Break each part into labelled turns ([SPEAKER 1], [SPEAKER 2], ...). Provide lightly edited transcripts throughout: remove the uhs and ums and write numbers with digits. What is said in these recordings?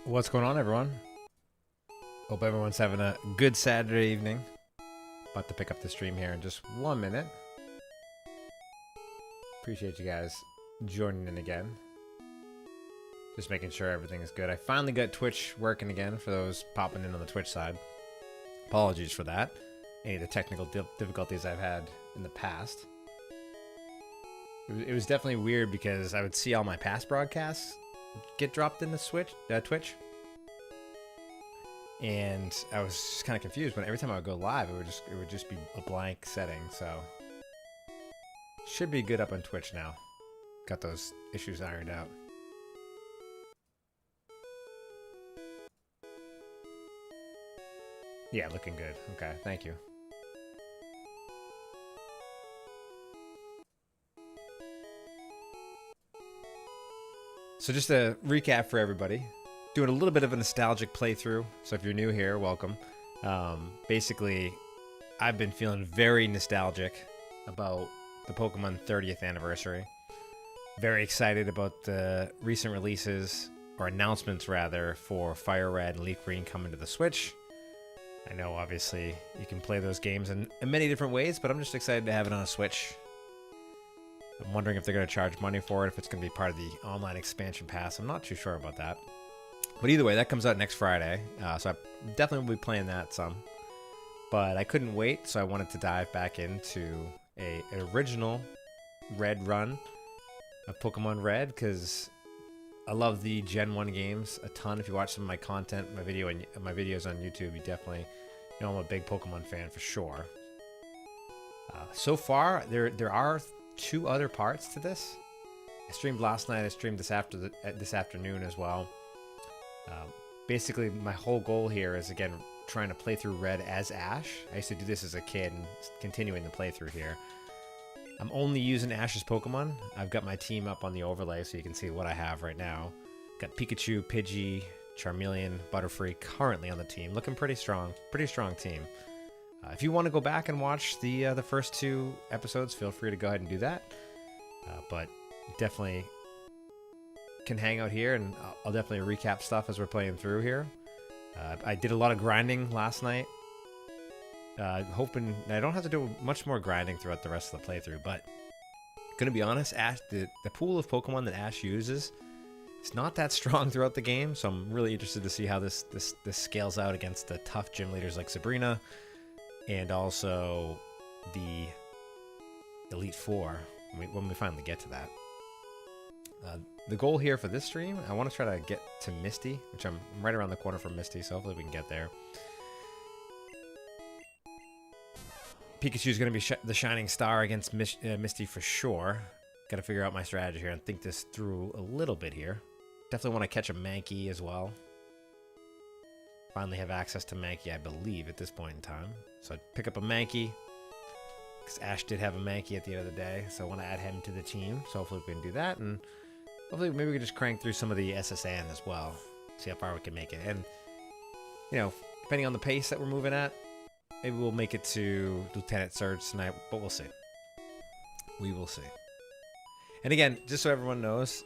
[SPEAKER 1] What's going on, everyone? Hope everyone's having a good Saturday evening. About to pick up the stream here in just 1 minute. Appreciate you guys joining in again. Just making sure everything is good. I finally got Twitch working again for those popping in on the Twitch side. Apologies for that. Any of the technical difficulties I've had in the past. It was definitely weird because I would see all my past broadcasts get dropped into Twitch. And I was just kind of confused, but every time I would go live, it would just be a blank setting. So should be good up on Twitch now. Got those issues ironed out. Yeah, looking good. Okay, thank you. So just a recap for everybody. Doing a little bit of a nostalgic playthrough. So if you're new here, welcome. Basically, I've been feeling very nostalgic about the Pokemon 30th anniversary. Very excited about the recent releases, or announcements rather, for Fire Red and Leaf Green coming to the Switch. I know, obviously, you can play those games in many different ways, but I'm just excited to have it on a Switch. I'm wondering if they're going to charge money for it, if it's going to be part of the online expansion pass. I'm not too sure about that. But either way, that comes out next Friday, so I definitely will be playing that some. But I couldn't wait, so I wanted to dive back into an original Red run of Pokemon Red, because I love the Gen 1 games a ton. If you watch some of my content, my videos on YouTube, you definitely know I'm a big Pokemon fan for sure. So far, there are 2 other parts to this. I streamed last night. I streamed this afternoon as well. Basically, my whole goal here is, again, trying to play through Red as Ash. I used to do this as a kid and continuing the playthrough here. I'm only using Ash's Pokemon. I've got my team up on the overlay so you can see what I have right now. Got Pikachu, Pidgey, Charmeleon, Butterfree currently on the team. Looking pretty strong. Pretty strong team. If you want to go back and watch the first 2 episodes, feel free to go ahead and do that. But definitely can hang out here, and I'll definitely recap stuff as we're playing through here. I did a lot of grinding last night. Hoping I don't have to do much more grinding throughout the rest of the playthrough, but gonna be honest, Ash, the pool of Pokemon that Ash uses, it's not that strong throughout the game, so I'm really interested to see how this scales out against the tough gym leaders like Sabrina, and also the Elite Four when we finally get to that. The goal here for this stream, I want to try to get to Misty, which I'm right around the corner from Misty, so hopefully we can get there. Pikachu's going to be the shining star against Misty for sure. Got to figure out my strategy here and think this through a little bit here. Definitely want to catch a Mankey as well. Finally have access to Mankey, I believe, at this point in time. So I'd pick up a Mankey, because Ash did have a Mankey at the end of the day, so I want to add him to the team. So hopefully we can do that, and hopefully maybe we can just crank through some of the SSN as well. See how far we can make it. And, you know, depending on the pace that we're moving at, maybe we'll make it to Lieutenant Surge tonight, but we'll see. We will see. And again, just so everyone knows,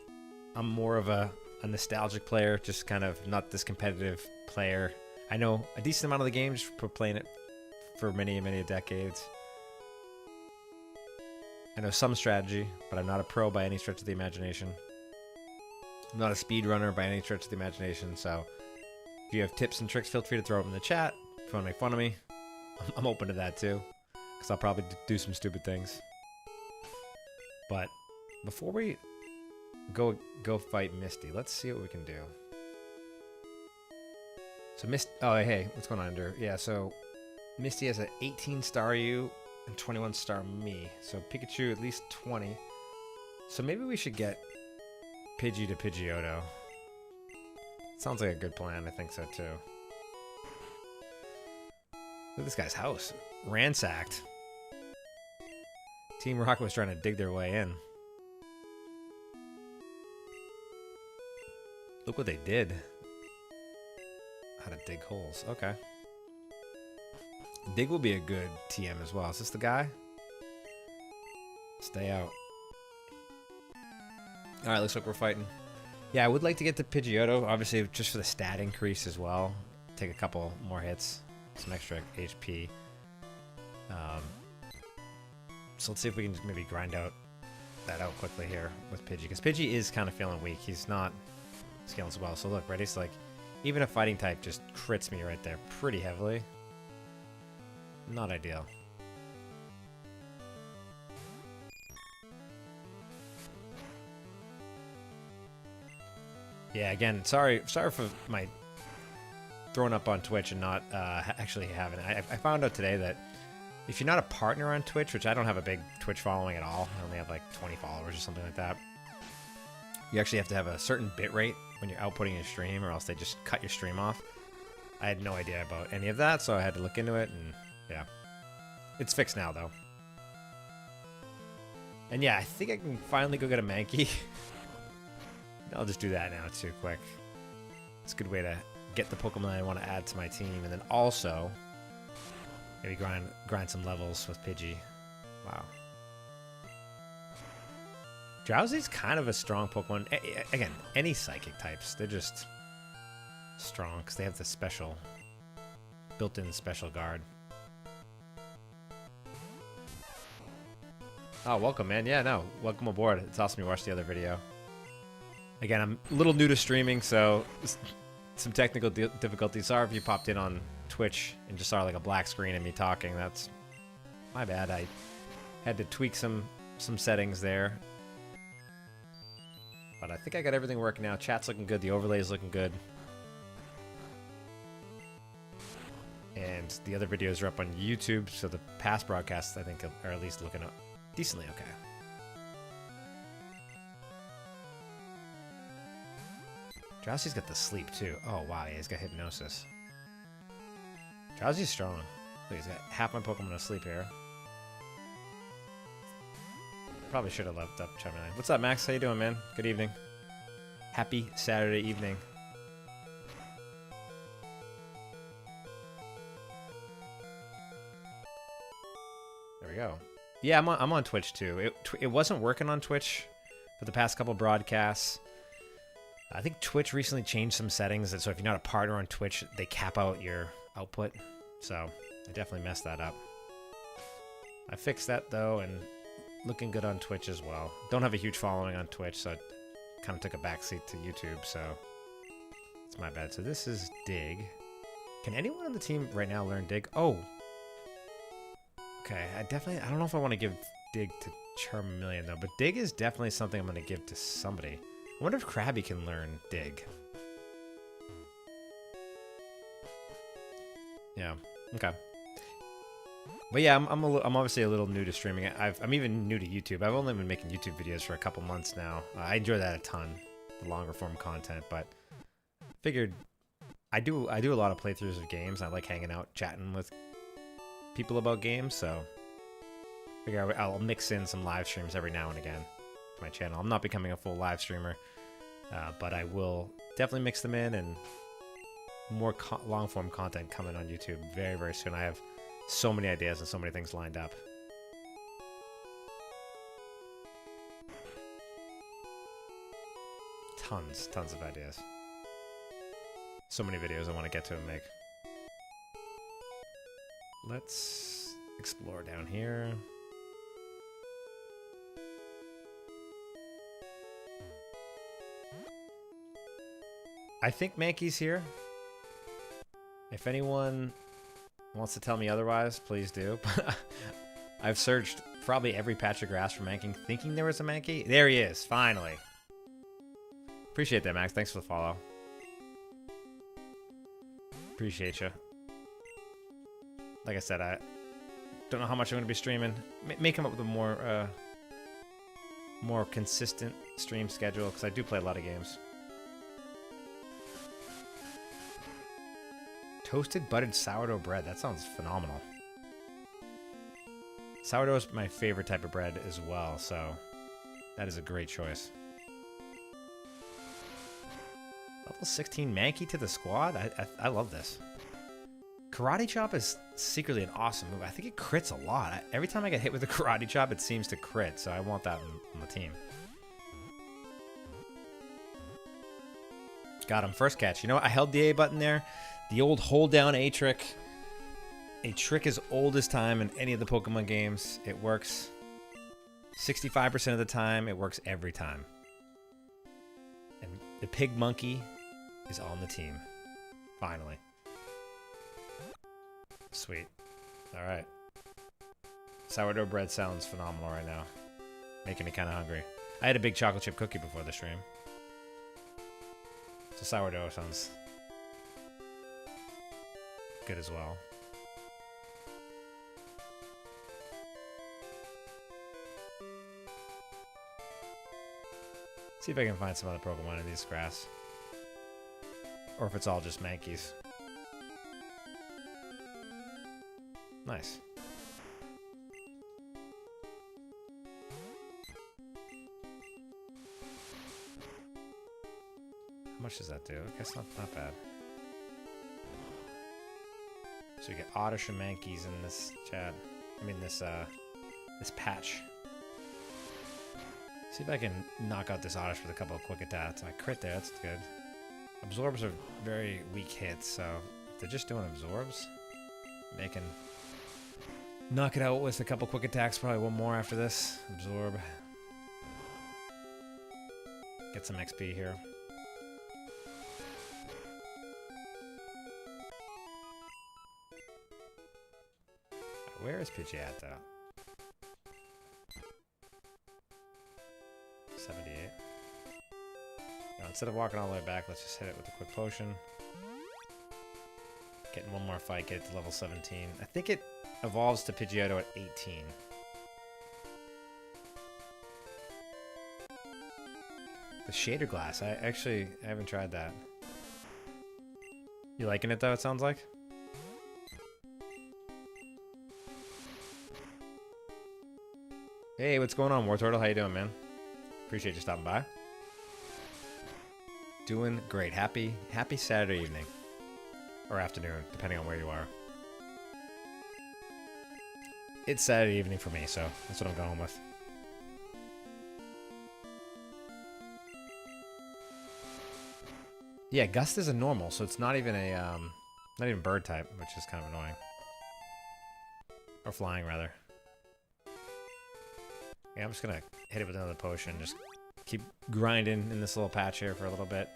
[SPEAKER 1] I'm more of a nostalgic player, just kind of not this competitive player. I know a decent amount of the games for playing it for many, many decades. I know some strategy, but I'm not a pro by any stretch of the imagination. I'm not a speedrunner by any stretch of the imagination, so if you have tips and tricks, feel free to throw them in the chat. If you want to make fun of me, I'm open to that too, because I'll probably do some stupid things. But before we go fight Misty, let's see what we can do. So oh hey, what's going on under? Yeah, so Misty has an 18 star you and 21 star me. So Pikachu at least 20. So maybe we should get Pidgey to Pidgeotto. Sounds like a good plan. I think so too. Look at this guy's house. Ransacked. Team Rocket was trying to dig their way in. Look what they did. How to dig holes. Okay. Dig will be a good TM as well. Is this the guy? Stay out. Alright, looks like we're fighting Yeah, I would like to get to Pidgeotto, obviously just for the stat increase as well. Take a couple more hits, some extra HP. So let's see if we can just maybe grind that out quickly here with Pidgey, because Pidgey is kind of feeling weak. He's not scaling so well. So look, ready? So like, even a fighting type just crits me right there pretty heavily. Not ideal. Yeah, again, sorry for my throwing up on Twitch and not actually having it. I found out today that if you're not a partner on Twitch, which I don't have a big Twitch following at all, I only have like 20 followers or something like that, you actually have to have a certain bit rate when you're outputting your stream, or else they just cut your stream off. I had no idea about any of that, so I had to look into it, and yeah. It's fixed now, though. And yeah, I think I can finally go get a Mankey. I'll just do that now too quick. It's a good way to get the Pokemon I want to add to my team, and then also maybe grind some levels with Pidgey. Wow. Drowsy's kind of a strong Pokemon. Again, any psychic types, they're just strong because they have the special, built-in special guard. Oh, welcome, man. Yeah, no, welcome aboard. It's awesome you watched the other video. Again, I'm a little new to streaming, so some technical difficulties. Sorry if you popped in on Twitch and just saw like a black screen and me talking. That's my bad. I had to tweak some settings there. But I think I got everything working now. Chat's looking good. The overlay's looking good. And the other videos are up on YouTube, so the past broadcasts, I think, are at least looking up decently okay. Drowsy's got the sleep, too. Oh, wow, yeah, he's got hypnosis. Drowsy's strong. Look, he's got half my Pokemon asleep here. Probably should have left up chiming in. What's up, Max? How you doing, man? Good evening. Happy Saturday evening. There we go. Yeah, I'm on Twitch, too. It wasn't working on Twitch for the past couple broadcasts. I think Twitch recently changed some settings, so if you're not a partner on Twitch, they cap out your output. So I definitely messed that up. I fixed that, though, and looking good on Twitch as well. Don't have a huge following on Twitch, so I kind of took a backseat to YouTube, so it's my bad. So this is Dig. Can anyone on the team right now learn Dig? Oh. Okay, I don't know if I want to give Dig to Charmeleon, though, but Dig is definitely something I'm going to give to somebody. I wonder if Krabby can learn Dig. Yeah. Okay. But yeah, I'm obviously a little new to streaming. I'm even new to YouTube. I've only been making YouTube videos for a couple months now. I enjoy that a ton, the longer form content. But figured I do a lot of playthroughs of games. I like hanging out, chatting with people about games. So figure I'll mix in some live streams every now and again to my channel. I'm not becoming a full live streamer, but I will definitely mix them in, and more long form content coming on YouTube very, very soon. I have so many ideas and so many things lined up. Tons of ideas. So many videos I want to get to and make. Let's explore down here. I think Mankey's here. If anyone wants to tell me otherwise, please do. I've searched probably every patch of grass for Mankey, thinking there was a Mankey. There he is, finally. Appreciate that, Max. Thanks for the follow. Appreciate you. Like I said, I don't know how much I'm going to be streaming. May come up with a more consistent stream schedule, because I do play a lot of games. Toasted buttered sourdough bread. That sounds phenomenal. Sourdough is my favorite type of bread as well, so that is a great choice. Level 16 Mankey to the squad? I love this. Karate Chop is secretly an awesome move. I think it crits a lot. Every time I get hit with a Karate Chop, it seems to crit, so I want that on the team. Got him. First catch. You know what? I held the A button there. The old hold down A trick. A trick as old as time in any of the Pokemon games. It works 65% of the time. It works every time. And the pig monkey is on the team. Finally. Sweet. Alright. Sourdough bread sounds phenomenal right now. Making me kind of hungry. I had a big chocolate chip cookie before the stream. So sourdough sounds good as well. See if I can find some other Pokemon in these grass. Or if it's all just Mankeys. Nice. How much does that do? I guess not bad. So you get Oddish and Mankeys in this chat. I mean this patch. See if I can knock out this Oddish with a couple of quick attacks. I crit there, that's good. Absorbs are very weak hits, so if they're just doing absorbs, they can knock it out with a couple quick attacks, probably one more after this. Absorb. Get some XP here. Where is Pidgey at, though? 78. Now, instead of walking all the way back, let's just hit it with a quick potion. Getting one more fight, get it to level 17. I think it evolves to Pidgeotto at 18. The shader glass. I haven't tried that. You liking it, though, it sounds like? Hey, what's going on, War Turtle? How you doing, man? Appreciate you stopping by. Doing great. Happy Saturday evening. Or afternoon, depending on where you are. It's Saturday evening for me, so that's what I'm going with. Yeah, Gust is a normal, so it's not even a not even bird type, which is kind of annoying. Or flying, rather. Yeah, I'm just gonna hit it with another potion. Just keep grinding in this little patch here for a little bit.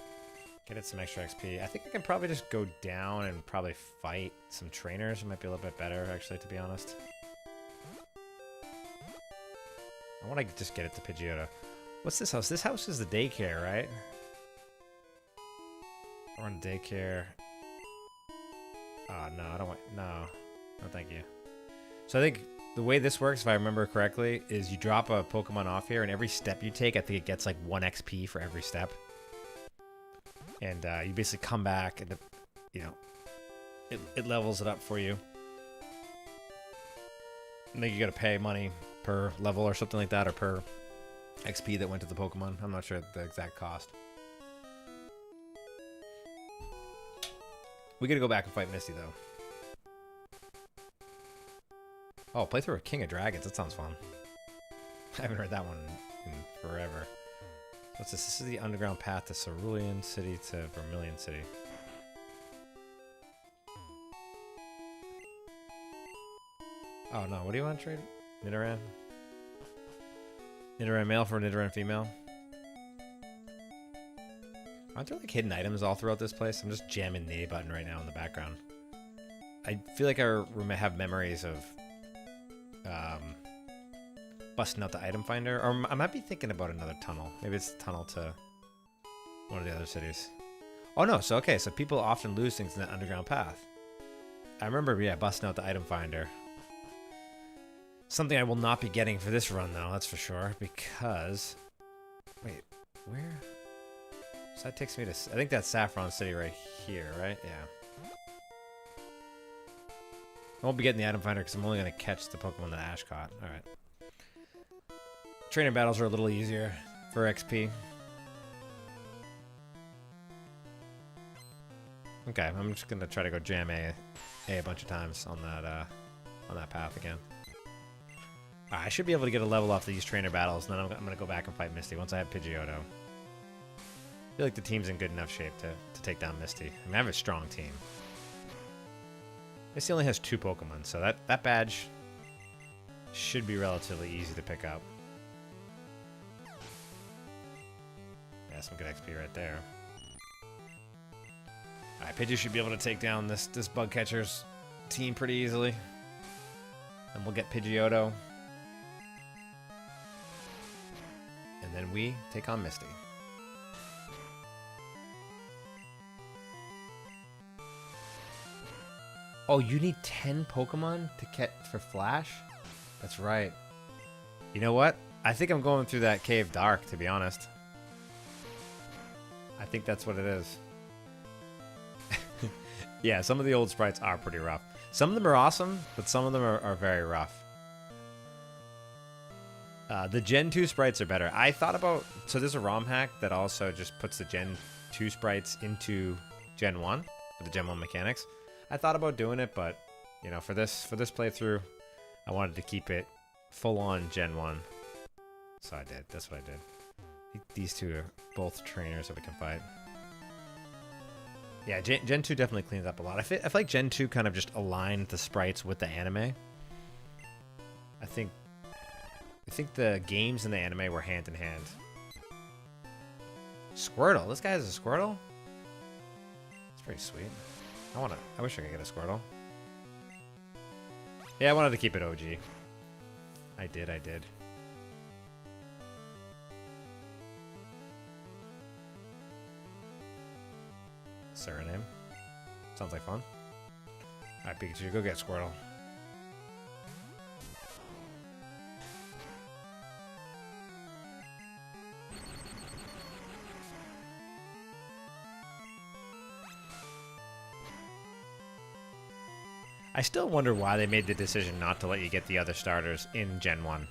[SPEAKER 1] Get it some extra XP. I think I can probably just go down and probably fight some trainers. It might be a little bit better, actually, to be honest. I want to just get it to Pidgeotto. What's this house? This house is the daycare, right? We're on daycare. Oh, no, I don't want... No. No, thank you. So I think the way this works, if I remember correctly, is you drop a Pokemon off here, and every step you take, I think it gets like 1 XP for every step. And you basically come back, and you know, it levels it up for you. I think you got to pay money per level or something like that, or per XP that went to the Pokemon. I'm not sure the exact cost. We got to go back and fight Misty, though. Oh, play through a King of Dragons. That sounds fun. I haven't heard that one in forever. What's this? This is the underground path to Cerulean City to Vermilion City. Oh, no. What do you want to trade? Nidoran? Nidoran male for Nidoran female? Aren't there like hidden items all throughout this place? I'm just jamming the A button right now in the background. I feel like I have memories of busting out the item finder, or I might be thinking about another tunnel. Maybe it's the tunnel to one of the other cities. Oh no, so okay, so people often lose things in that underground path. I remember, yeah, busting out the item finder. Something I will not be getting for this run, though, that's for sure, because... Wait, where? So that takes me to... I think that's Saffron City right here, right? Yeah. I won't be getting the item finder because I'm only going to catch the Pokemon that Ash caught. Alright. Trainer battles are a little easier for XP. Okay, I'm just going to try to go jam A bunch of times on that path again. I should be able to get a level off these trainer battles, and then I'm going to go back and fight Misty once I have Pidgeotto. feel like the team's in good enough shape to take down Misty. I mean, I have a strong team. Misty only has 2 Pokemon, so that badge should be relatively easy to pick up. Yeah, some good XP right there. Alright, Pidgey should be able to take down this bug catcher's team pretty easily. And we'll get Pidgeotto. And then we take on Misty. Oh, you need 10 Pokemon to catch for Flash? That's right. You know what? I think I'm going through that cave dark, to be honest. I think that's what it is. Yeah, some of the old sprites are pretty rough. Some of them are awesome, but some of them are very rough. The Gen 2 sprites are better. I thought about... So there's a ROM hack that also just puts the Gen 2 sprites into Gen 1, with the Gen 1 mechanics. I thought about doing it, but, you know, for this playthrough, I wanted to keep it full-on Gen 1. So I did. That's what I did. I think these two are both trainers that we can fight. Yeah, Gen 2 definitely cleans up a lot. I feel like Gen 2 kind of just aligned the sprites with the anime. I think the games and the anime were hand in hand. Squirtle. This guy has a Squirtle? It's pretty sweet. I wish I could get a Squirtle. Yeah, I wanted to keep it OG. I did. Serename. Sounds like fun. Alright, Pikachu, go get Squirtle. I still wonder why they made the decision not to let you get the other starters in Gen 1.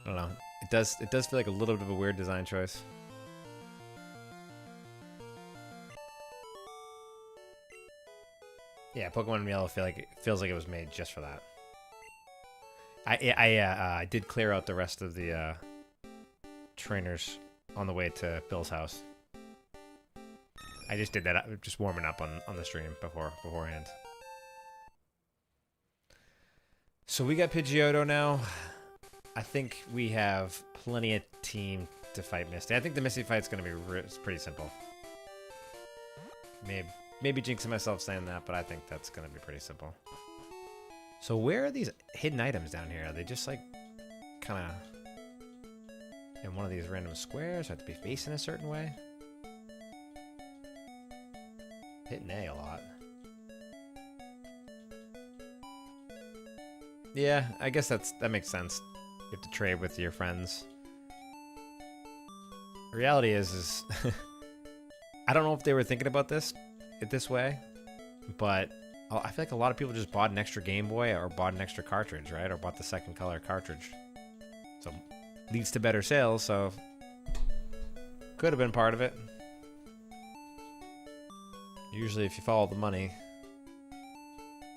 [SPEAKER 1] I don't know. It does feel like a little bit of a weird design choice. Yeah, Pokemon Yellow feels like it was made just for that. I did clear out the rest of the trainers on the way to Bill's house. I just did that, just warming up on the stream beforehand. So we got Pidgeotto now. I think we have plenty of team to fight Misty. I think the Misty fight's going to be pretty simple. Maybe jinxing myself saying that, but I think that's going to be pretty simple. So where are these hidden items down here? Are they just like kind of in one of these random squares? Or have to be facing a certain way? Hitting A a lot. Yeah, I guess that makes sense. You have to trade with your friends. The reality is I don't know if they were thinking about this way, but I feel like a lot of people just bought an extra Game Boy or bought an extra cartridge, right? Or bought the second color cartridge. So leads to better sales, so could have been part of it. Usually if you follow the money,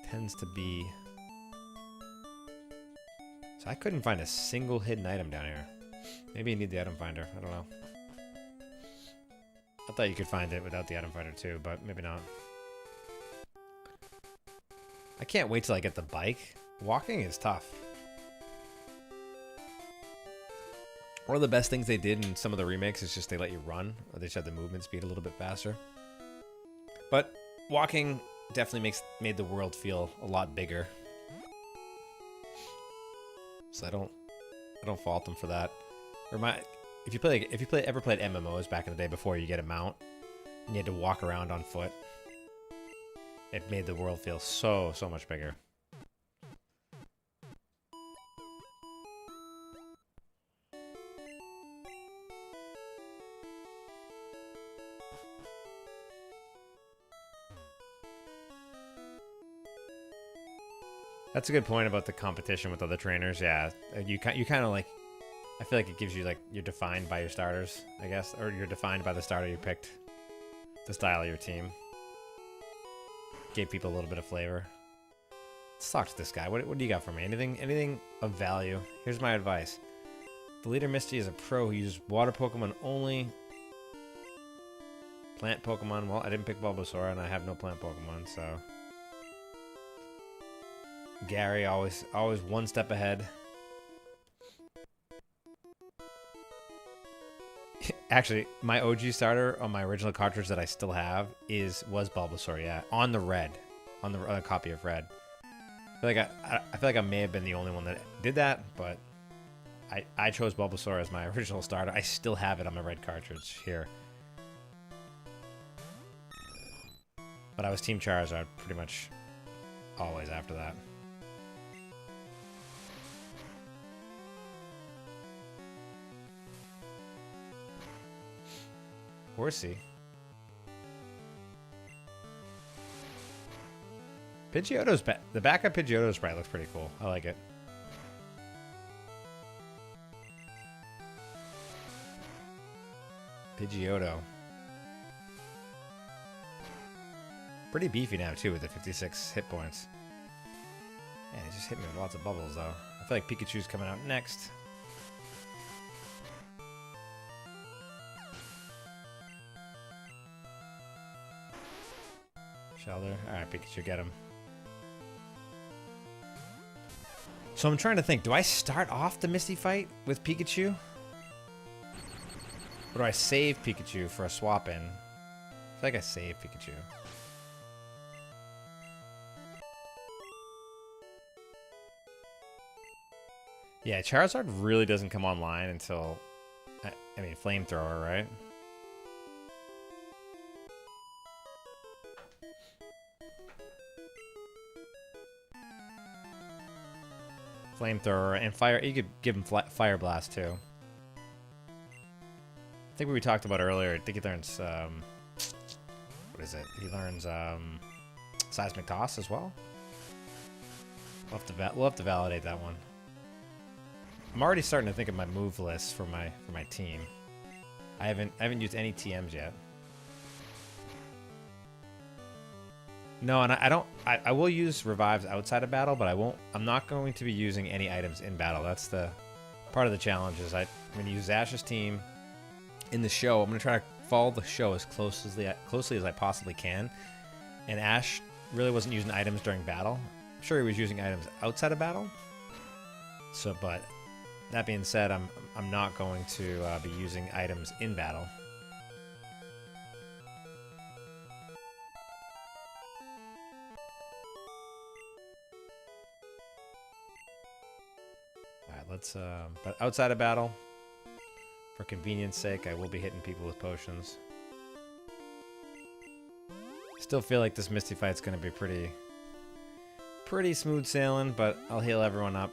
[SPEAKER 1] tends to be... So I couldn't find a single hidden item down here. Maybe you need the item finder, I don't know. I thought you could find it without the item finder too, but maybe not. I can't wait till I get the bike. Walking is tough. One of the best things they did in some of the remakes is just they let you run, or they just had the movement speed a little bit faster. But walking definitely made the world feel a lot bigger. So I don't fault them for that. If you ever played MMOs back in the day before you get a mount and you had to walk around on foot, it made the world feel so much bigger. That's a good point about the competition with other trainers. Yeah, you kind of like, I feel like it gives you like, you're defined by your starters, I guess, or you're defined by the starter you picked, the style of your team. Gave people a little bit of flavor. Let's talk to this guy. What do you got for me? Anything of value? Here's my advice. The leader Misty is a pro who uses water Pokemon only Plant Pokemon. Well, I didn't pick Bulbasaur, and I have no plant Pokemon, so... Gary, always one step ahead. Actually, my OG starter on my original cartridge that I still have was Bulbasaur, yeah. On the Red. On a copy of Red. I feel like I may have been the only one that did that, but I chose Bulbasaur as my original starter. I still have it on my Red cartridge here. But I was Team Charizard pretty much always after that. Horsey. Pidgeotto's the backup Pidgeotto sprite looks pretty cool. I like it. Pidgeotto. Pretty beefy now too with the 56 hit points. Man, it just hit me with lots of bubbles though. I feel like Pikachu's coming out next. Shelter. Alright, Pikachu, get him. So I'm trying to think, do I start off the Misty fight with Pikachu? Or do I save Pikachu for a swap in? I feel like I save Pikachu. Yeah, Charizard really doesn't come online until... I mean, Flamethrower, right? Flamethrower and fire. You could give him Fire Blast too. I think we talked about earlier. I think he learns. What is it? He learns Seismic Toss as well. We'll have to validate that one. I'm already starting to think of my move list for my team. I haven't used any TMs yet. No, and I will use revives outside of battle, but I'm not going to be using any items in battle. That's the part of the challenge is I'm going to use Ash's team in the show. I'm going to try to follow the show as closely as I possibly can. And Ash really wasn't using items during battle. I'm sure he was using items outside of battle. So, but that being said, I'm not going to be using items in battle. Let's, but outside of battle, for convenience sake, I will be hitting people with potions. Still feel like this Misty fight's gonna be pretty smooth sailing, but I'll heal everyone up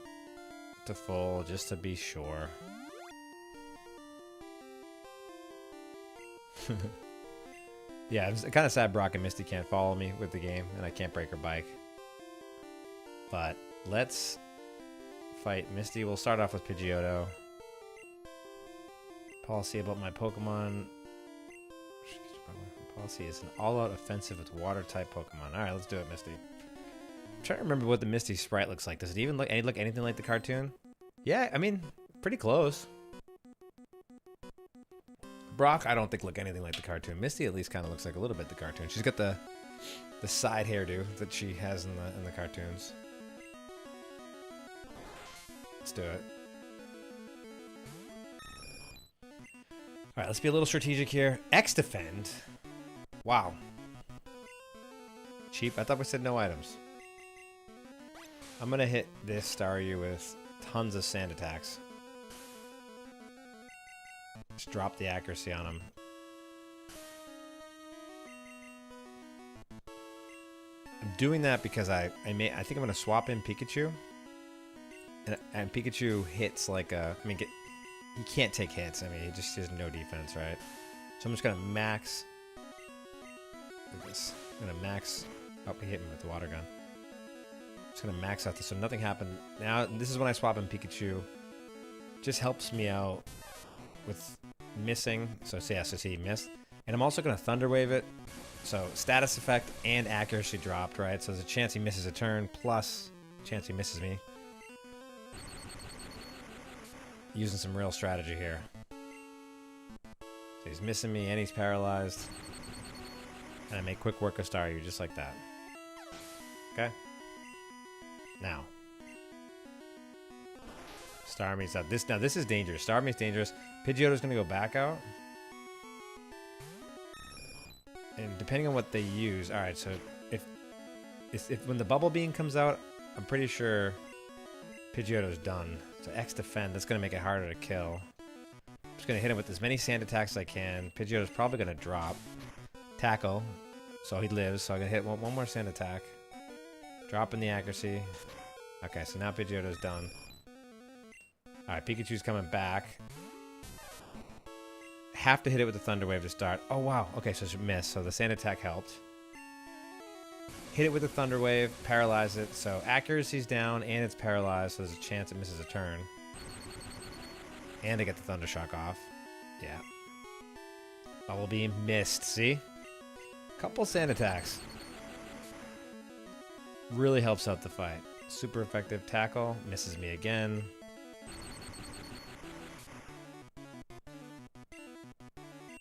[SPEAKER 1] to full just to be sure. Yeah, it's kind of sad Brock and Misty can't follow me with the game, and I can't break her bike. But let's fight Misty. We'll start off with Pidgeotto. Policy about my Pokemon. Policy is an all-out offensive with water-type Pokemon. Alright, let's do it, Misty. I'm trying to remember what the Misty sprite looks like. Does it even look anything like the cartoon? Yeah, I mean, pretty close. Brock, I don't think look anything like the cartoon. Misty at least kind of looks like a little bit the cartoon. She's got the side hairdo that she has in the cartoons. Let's do it. Alright, let's be a little strategic here. X-Defend? Wow. Cheap. I thought we said no items. I'm gonna hit this Staryu with tons of sand attacks. Just drop the accuracy on him. I'm doing that because I think I'm gonna swap in Pikachu. And Pikachu hits like a... I mean, he can't take hits. I mean, he just has no defense, right? So I'm just going to max... Look at this. I'm going to max... Oh, he hit me with the water gun. I'm just going to max out this so nothing happened. Now, this is when I swap in Pikachu. Just helps me out with missing. So, yeah, so see, he missed. And I'm also going to Thunder Wave it. So, status effect and accuracy dropped, right? So there's a chance he misses a turn, plus a chance he misses me. Using some real strategy here. So he's missing me and he's paralyzed. And I make quick work of Staryu just like that. Okay? Now. Starmie's up. Now this is dangerous. Starmie's dangerous. Pidgeotto's gonna go back out. And depending on what they use. Alright, so if when the Bubble Beam comes out, I'm pretty sure Pidgeotto's done. So X defend, that's gonna make it harder to kill. I'm just gonna hit him with as many sand attacks as I can. Pidgeotto's probably gonna drop. Tackle. So he lives, so I'm gonna hit one more sand attack. Dropping the accuracy. Okay, so now Pidgeotto's done. Alright, Pikachu's coming back. Have to hit it with the Thunder Wave to start. Oh, wow. Okay, so it's a miss. So the sand attack helped. Hit it with the Thunder Wave, paralyze it. So accuracy's down and it's paralyzed, so there's a chance it misses a turn. And I get the Thunder Shock off. Yeah. Bubble Beam missed. See? Couple sand attacks. Really helps out the fight. Super effective tackle. Misses me again.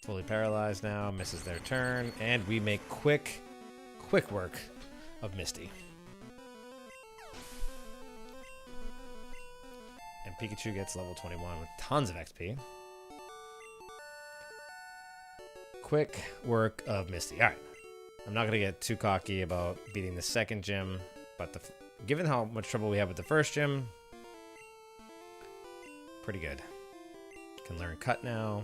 [SPEAKER 1] Fully paralyzed now. Misses their turn. And we make quick work of Misty. And Pikachu gets level 21 with tons of XP. Quick work of Misty. Alright. I'm not going to get too cocky about beating the second gym, but given how much trouble we have with the first gym, pretty good. Can learn Cut now.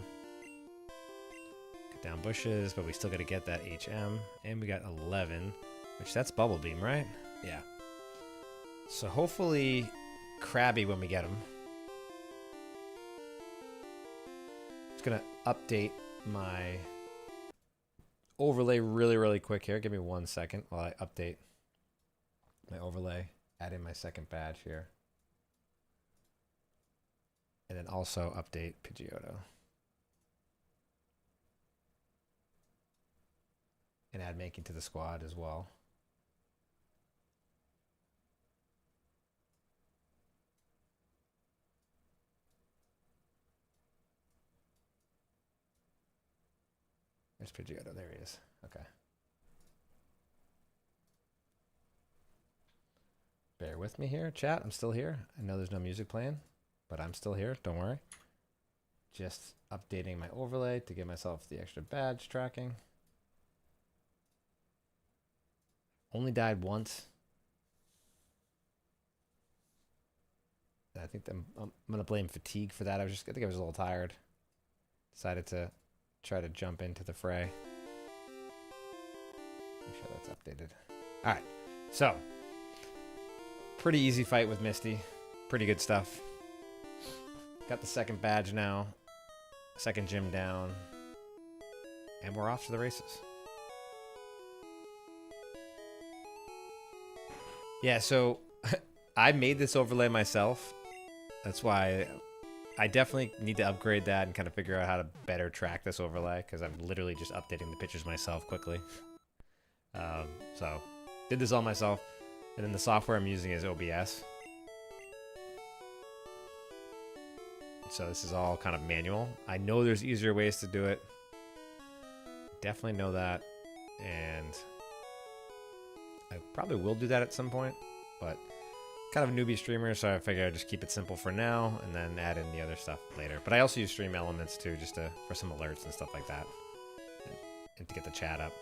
[SPEAKER 1] Cut down bushes, but we still got to get that HM. And we got 11, which that's Bubble Beam, right? Yeah. So hopefully Krabby when we get him. Just going to update my overlay really quick here. Give me 1 second while I update my overlay. Add in my second badge here. And then also update Pidgeotto. And add Mankey to the squad as well. There's Pidgeotto. There he is. Okay. Bear with me here, chat. I'm still here. I know there's no music playing, but I'm still here. Don't worry. Just updating my overlay to give myself the extra badge tracking. Only died once. I think I'm going to blame fatigue for that. I think I was a little tired. Decided to try to jump into the fray. Make sure that's updated. Alright, so pretty easy fight with Misty. Pretty good stuff. Got the second badge now. Second gym down. And we're off to the races. Yeah, so I made this overlay myself. That's why I definitely need to upgrade that and kind of figure out how to better track this overlay, because I'm literally just updating the pictures myself quickly. So did this all myself, and then the software I'm using is OBS. So this is all kind of manual. I know there's easier ways to do it. Definitely know that, and I probably will do that at some point, but kind of a newbie streamer, so I figured I'd just keep it simple for now and then add in the other stuff later. But I also use Stream Elements too, just for some alerts and stuff like that, and to get the chat up.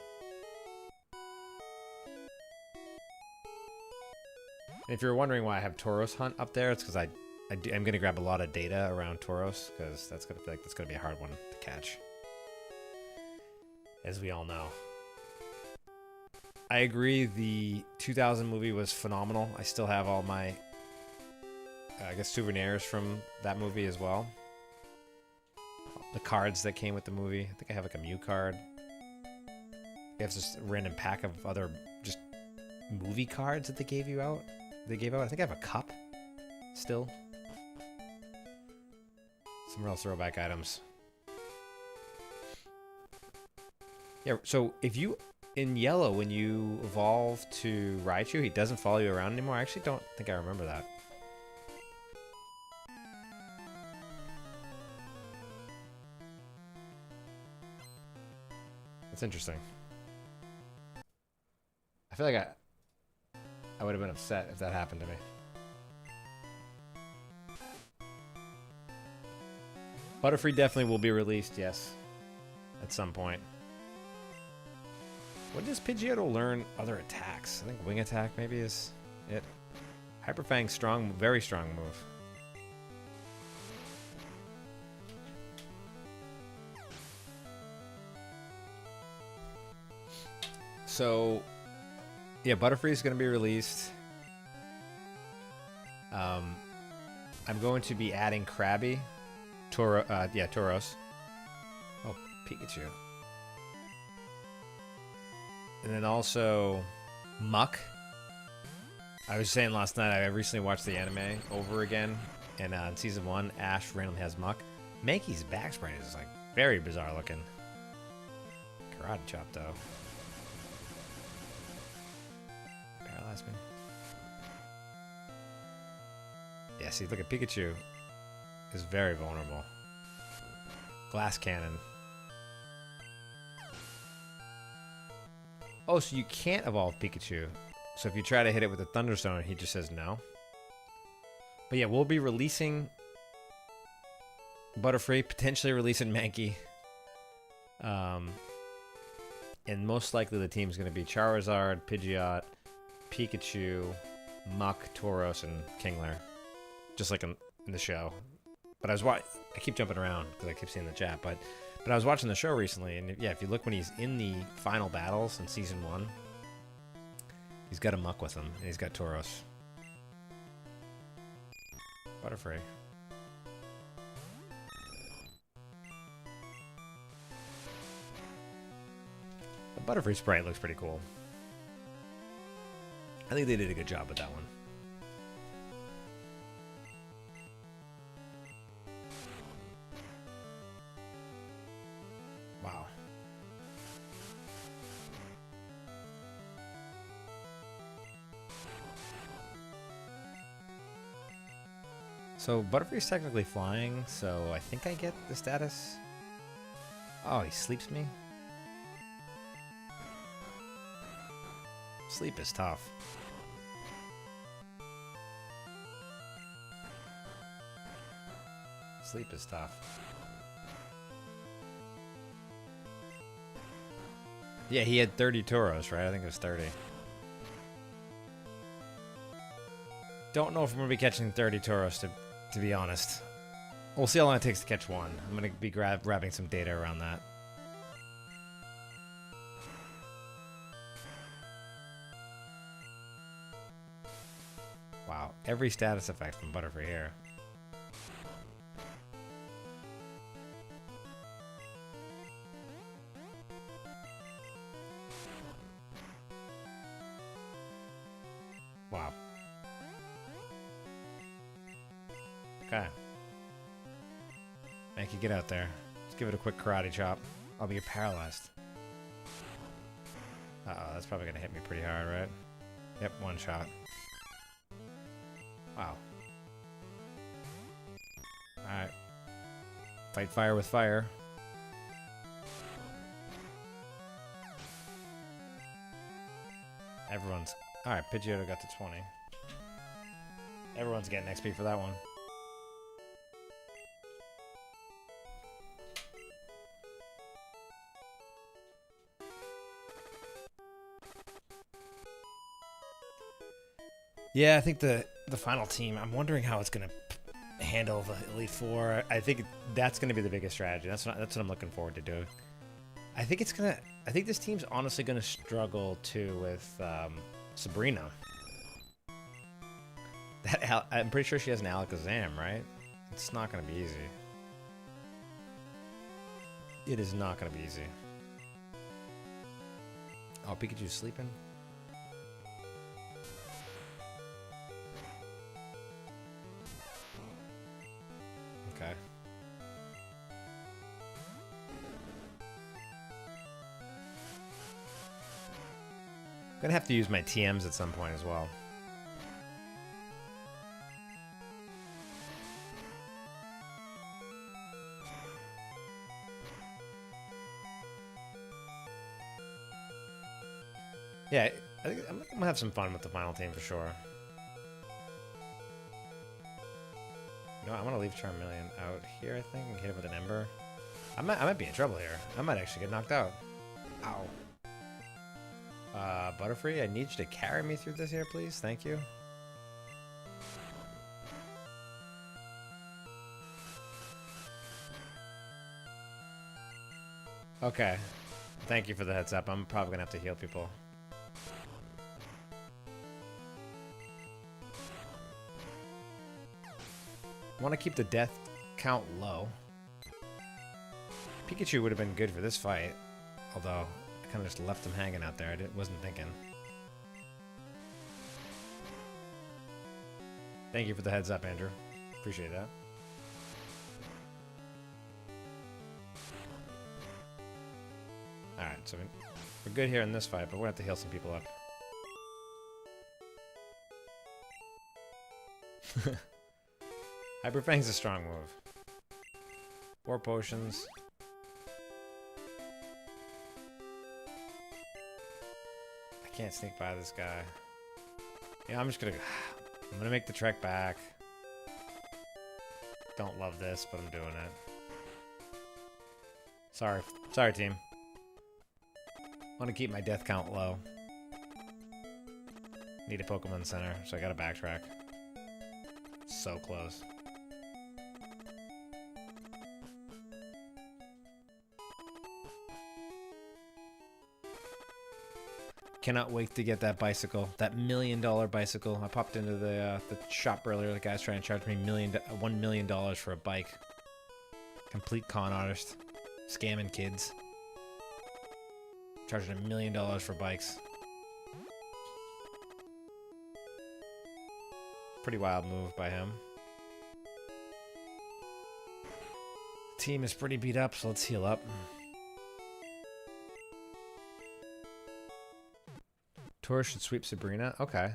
[SPEAKER 1] And if you're wondering why I have Tauros Hunt up there, it's because I'm going to grab a lot of data around Tauros, because that's going to feel like that's going to be a hard one to catch, as we all know. I agree, the 2000 movie was phenomenal. I still have all my, I guess, souvenirs from that movie as well. The cards that came with the movie. I think I have like a Mew card. I have just a random pack of other just movie cards that they gave out. I think I have a cup still. Some real throwback items. Yeah, so if you... In yellow, when you evolve to Raichu, he doesn't follow you around anymore. I actually don't think I remember that. That's interesting. feel like I would have been upset if that happened to me. Butterfree definitely will be released, yes. At some point. When does Pidgeotto learn other attacks? I think Wing Attack maybe is it. Hyper Fang, strong, very strong move. So, yeah, Butterfree is going to be released. I'm going to be adding Krabby. Tauros. Oh, Pikachu. And then also Muck. I was saying last night, I recently watched the anime over again. And in season 1, Ash randomly has Muck. Mankey's back spray is like very bizarre looking. Karate chop though. Paralyze me. Yeah, see, look at Pikachu. Is very vulnerable. Glass cannon. Oh, so you can't evolve Pikachu. So if you try to hit it with a Thunderstone, he just says no. But yeah, we'll be releasing Butterfree, potentially releasing Mankey. And most likely the team's going to be Charizard, Pidgeot, Pikachu, Muck, Tauros, and Kingler. Just like in the show. But I keep jumping around because I keep seeing the chat, but I was watching the show recently, and yeah, if you look when he's in the final battles in season 1, he's got a Muck with him, and he's got Tauros. Butterfree. The Butterfree sprite looks pretty cool. I think they did a good job with that one. Wow. So Butterfree's technically flying, so I think I get the status. Oh, he sleeps me? Sleep is tough. Sleep is tough. Yeah, he had 30 Tauros, right? I think it was 30. Don't know if I'm going to be catching 30 Tauros, to be honest. We'll see how long it takes to catch one. I'm going to be grabbing some data around that. Wow, every status effect from Butterfree here. Wow. Okay. Make you get out there. Let's give it a quick karate chop. Oh, but you're paralyzed. Uh-oh, that's probably gonna hit me pretty hard, right? Yep, one shot. Wow. Alright. Fight fire with fire. Everyone's... Alright, Pidgeotto got to 20. Everyone's getting XP for that one. Yeah, I think the final team, I'm wondering how it's going to handle the Elite Four. I think that's going to be the biggest strategy. That's what I'm looking forward to doing. I think this team's honestly going to struggle too with Sabrina. I'm pretty sure she has an Alakazam, right? It's not going to be easy. It is not going to be easy. Oh, Pikachu's sleeping? Okay. I'm gonna have to use my TMs at some point as well. Yeah, I think I'm gonna have some fun with the final team for sure. You know, I want to leave Charmeleon out here, I think, and hit him with an Ember. I might be in trouble here. I might actually get knocked out. Ow. Butterfree, I need you to carry me through this here, please. Thank you. Okay. Thank you for the heads up. I'm probably gonna have to heal people. I want to keep the death count low. Pikachu would have been good for this fight, although I kind of just left him hanging out there. I wasn't thinking. Thank you for the heads up, Andrew. Appreciate that. Alright, so we're good here in this fight, but we're gonna have to heal some people up. Hyper Fang's a strong move. 4 potions. I can't sneak by this guy. Yeah, I'm gonna make the trek back. Don't love this, but I'm doing it. Sorry team. Want to keep my death count low. Need a Pokemon Center, so I gotta backtrack. So close. Cannot wait to get that bicycle. That $1 million bicycle. I popped into the shop earlier. The guy's trying to charge me $1 million for a bike. Complete con artist. Scamming kids. Charging $1 million for bikes. Pretty wild move by him. Team is pretty beat up, so let's heal up. Tauros should sweep Sabrina. Okay.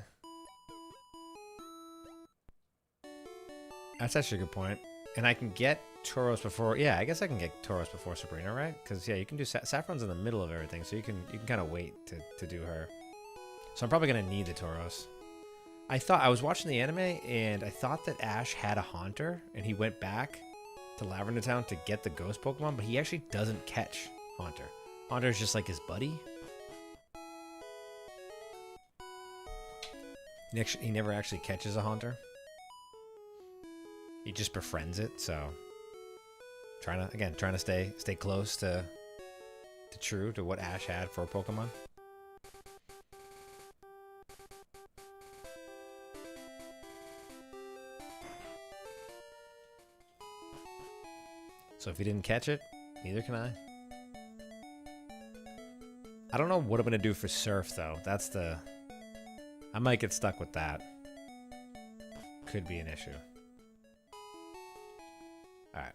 [SPEAKER 1] That's actually a good point. And I can get Tauros before... Yeah, I guess I can get Tauros before Sabrina, right? Because, yeah, you can do... Saffron's in the middle of everything, so you can kind of wait to do her. So I'm probably going to need the Tauros. I was watching the anime, and I thought that Ash had a Haunter, and he went back to Lavender Town to get the ghost Pokemon, but he actually doesn't catch Haunter. Haunter's just like his buddy. He never actually catches a Haunter. He just befriends it, so trying to stay close to true to what Ash had for Pokemon. So if he didn't catch it, neither can I. I don't know what I'm gonna do for Surf though. I might get stuck with that. Could be an issue. Alright.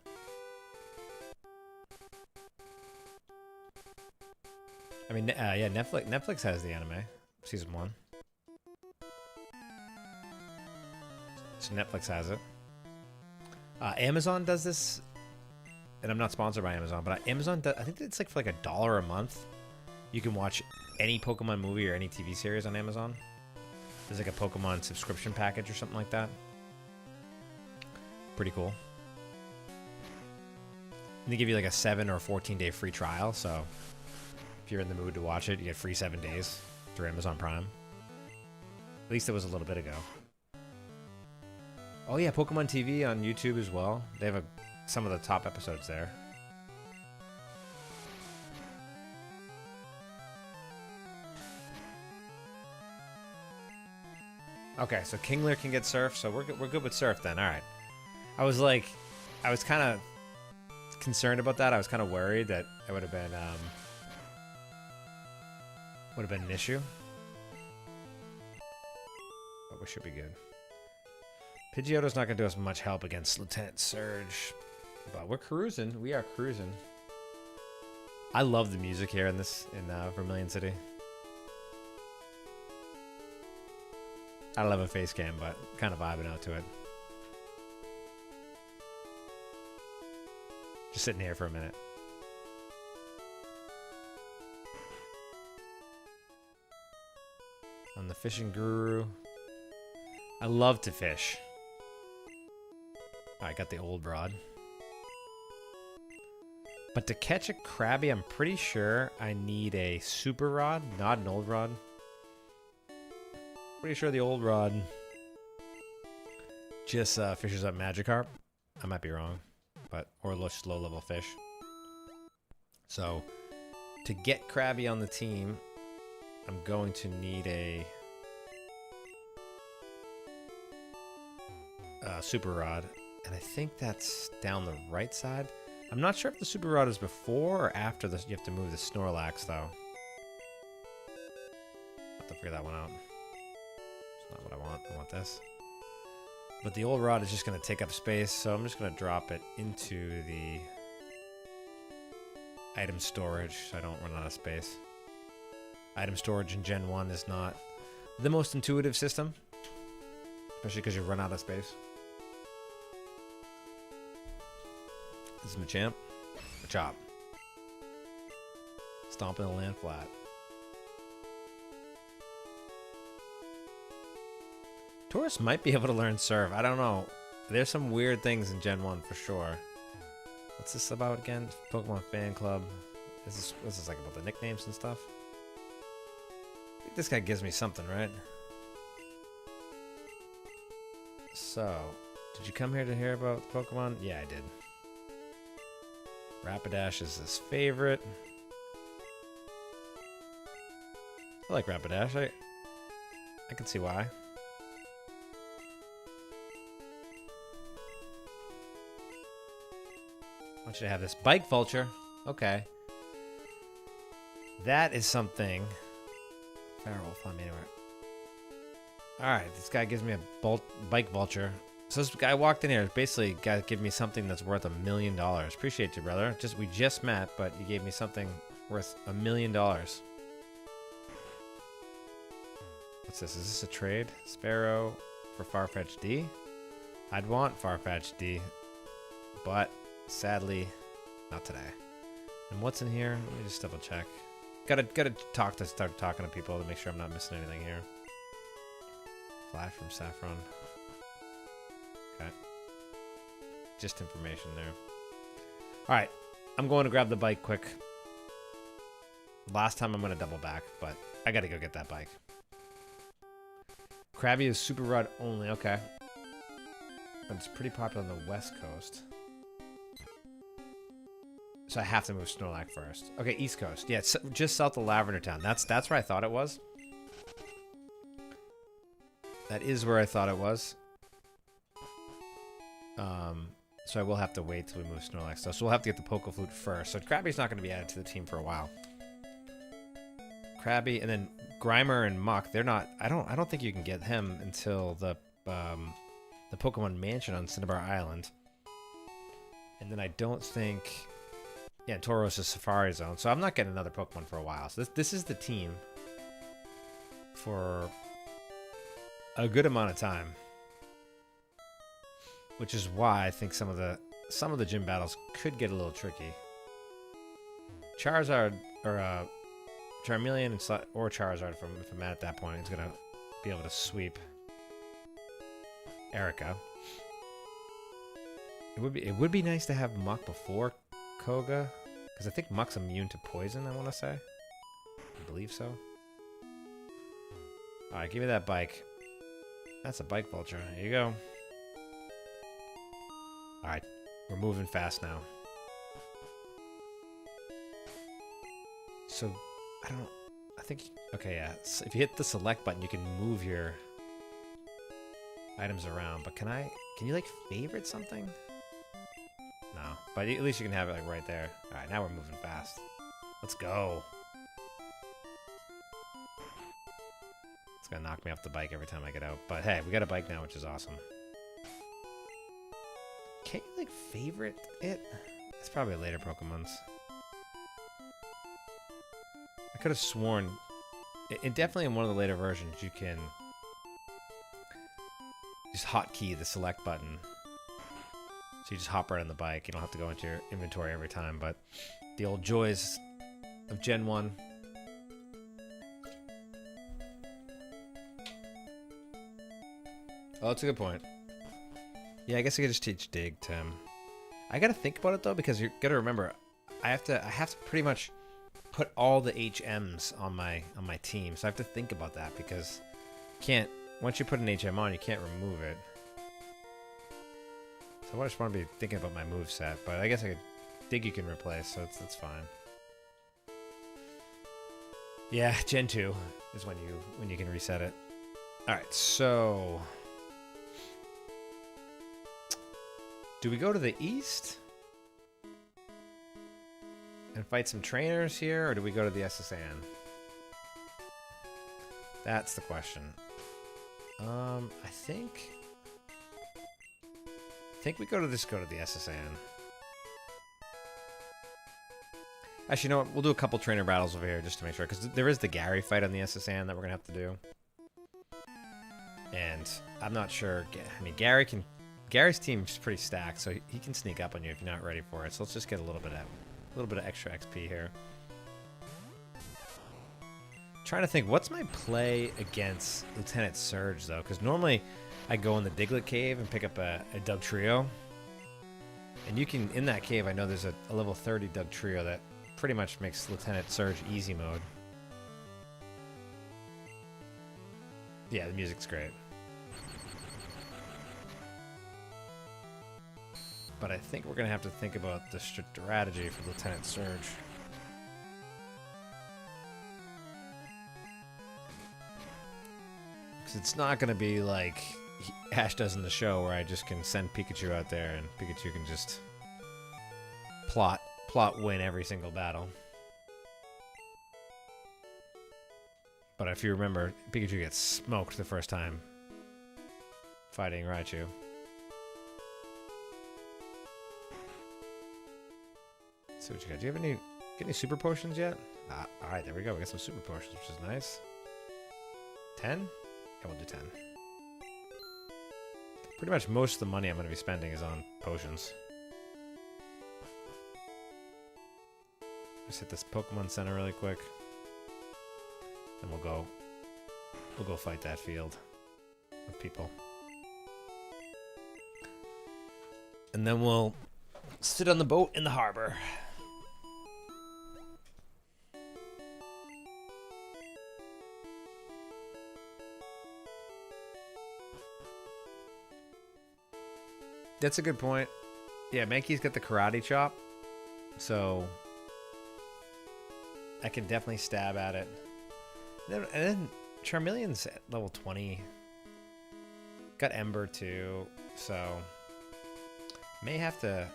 [SPEAKER 1] I mean, yeah, Netflix has the anime. Season 1. So Netflix has it. Amazon does this. And I'm not sponsored by Amazon, but Amazon does, I think it's like for like $1 a month. You can watch any Pokemon movie or any TV series on Amazon. There's like a Pokemon subscription package or something like that. Pretty cool. And they give you like a 7 or 14-day free trial, so if you're in the mood to watch it, you get free 7 days through Amazon Prime. At least it was a little bit ago. Oh yeah, Pokemon TV on YouTube as well. They have some of the top episodes there. Okay, so Kingler can get Surf, so we're good with Surf then. All right. I was kind of concerned about that. I was kind of worried that it would have been an issue. But we should be good. Pidgeotto's not going to do us much help against Lieutenant Surge. But we're cruising. We are cruising. I love the music here in Vermilion City. I don't have a face cam, but kind of vibing out to it. Just sitting here for a minute. I'm the fishing guru. I love to fish. I got the old rod. But to catch a Krabby, I'm pretty sure I need a super rod, not an old rod. Pretty sure the old rod just fishes up Magikarp. I might be wrong, but or just low-level fish. So to get Krabby on the team, I'm going to need a super rod, and I think that's down the right side. I'm not sure if the super rod is before or after this. You have to move the Snorlax though. Have to figure that one out. It's not what I want. I want this. But the old rod is just going to take up space, so I'm just going to drop it into the item storage so I don't run out of space. Item storage in Gen 1 is not the most intuitive system, especially because you run out of space. This is Machamp. Machop. Stomping the land flat. Tauros might be able to learn Surf. I don't know. There's some weird things in Gen 1 for sure. What's this about again? Pokemon Fan Club. What's this like about the nicknames and stuff? I think this guy gives me something, right? So, did you come here to hear about Pokemon? Yeah, I did. Rapidash is his favorite. I like Rapidash. I can see why. I want you to have this Bike Vulture. Okay. That is something. Farewell, find me anywhere. Alright, this guy gives me a Bike Vulture. So this guy walked in here, basically guy give me something that's worth $1 million. Appreciate you, brother. We just met, but you gave me something worth $1 million. What's this? Is this a trade? Sparrow for Farfetch D? I'd want Farfetch D, but sadly, not today. And what's in here? Let me just double check. Gotta start talking to people to make sure I'm not missing anything here. Flash from Saffron. Okay. Just information there. Alright, I'm going to grab the bike quick. Last time I'm going to double back, but I gotta go get that bike. Krabby is Super Rod only, okay. But it's pretty popular on the West Coast. So I have to move Snorlax first. Okay, East Coast. Yeah, it's just south of Lavender Town. That's where I thought it was. That is where I thought it was. So I will have to wait till we move Snorlax though. So we'll have to get the Poké Flute first. So Krabby's not going to be added to the team for a while. Krabby and then Grimer and Muck. They're not. I don't think you can get him until the Pokemon Mansion on Cinnabar Island. And then I don't think. Yeah, Tauros is Safari Zone. So I'm not getting another Pokemon for a while. So this is the team for a good amount of time. Which is why I think some of the gym battles could get a little tricky. Charizard or Charmeleon or Charizard, if I'm at that point, is gonna be able to sweep Erica. It would be nice to have Muck before Koga, because I think Muck's immune to poison. I want to say, I believe so. All right, give me that bike. That's a Bike Vulture. There you go. Alright, we're moving fast now. So, I think, okay, yeah. So if you hit the select button, you can move your items around. But can you like favorite something? No, but at least you can have it like right there. Alright, now we're moving fast. Let's go. It's gonna knock me off the bike every time I get out. But hey, we got a bike now, which is awesome. Can't you, like, favorite it? It's probably later Pokemon's. I could have sworn... It definitely in one of the later versions, you can... just hotkey the select button. So you just hop right on the bike. You don't have to go into your inventory every time, but... the old joys of Gen 1. Oh, that's a good point. Yeah, I guess I could just teach Dig to him. I gotta think about it though, because you gotta remember, I have to pretty much put all the HMs on my team. So I have to think about that because once you put an HM on, you can't remove it. So I just want to be thinking about my move set, but I guess I could Dig you can replace, so that's fine. Yeah, Gen 2 is when you can reset it. All right, so do we go to the east and fight some trainers here, or do we go to the SSN? That's the question. I think we go to the SSN. Actually, you know what? We'll do a couple trainer battles over here just to make sure, because there is the Gary fight on the SSN that we're gonna have to do. And I'm not sure. I mean, Gary's team's pretty stacked, so he can sneak up on you if you're not ready for it. So let's just get a little bit of extra XP here. Trying to think, what's my play against Lieutenant Surge though? Because normally I go in the Diglett cave and pick up a Doug Trio, and you can in that cave. I know there's a level 30 Doug Trio that pretty much makes Lieutenant Surge easy mode. Yeah, the music's great. But I think we're going to have to think about the strategy for Lieutenant Surge. Because it's not going to be like Ash does in the show where I just can send Pikachu out there and Pikachu can just plot win every single battle. But if you remember, Pikachu gets smoked the first time fighting Raichu. Let's see what you got. Do you have get any super potions yet? Alright, there we go. We got some super potions, which is nice. 10? Yeah, we'll do 10. Pretty much most of the money I'm going to be spending is on potions. Just hit this Pokemon Center really quick. And we'll go fight that field of people. And then we'll sit on the boat in the harbor. That's a good point. Yeah, Mankey's got the karate chop, so I can definitely stab at it. And then Charmeleon's at level 20. Got Ember too, so may have to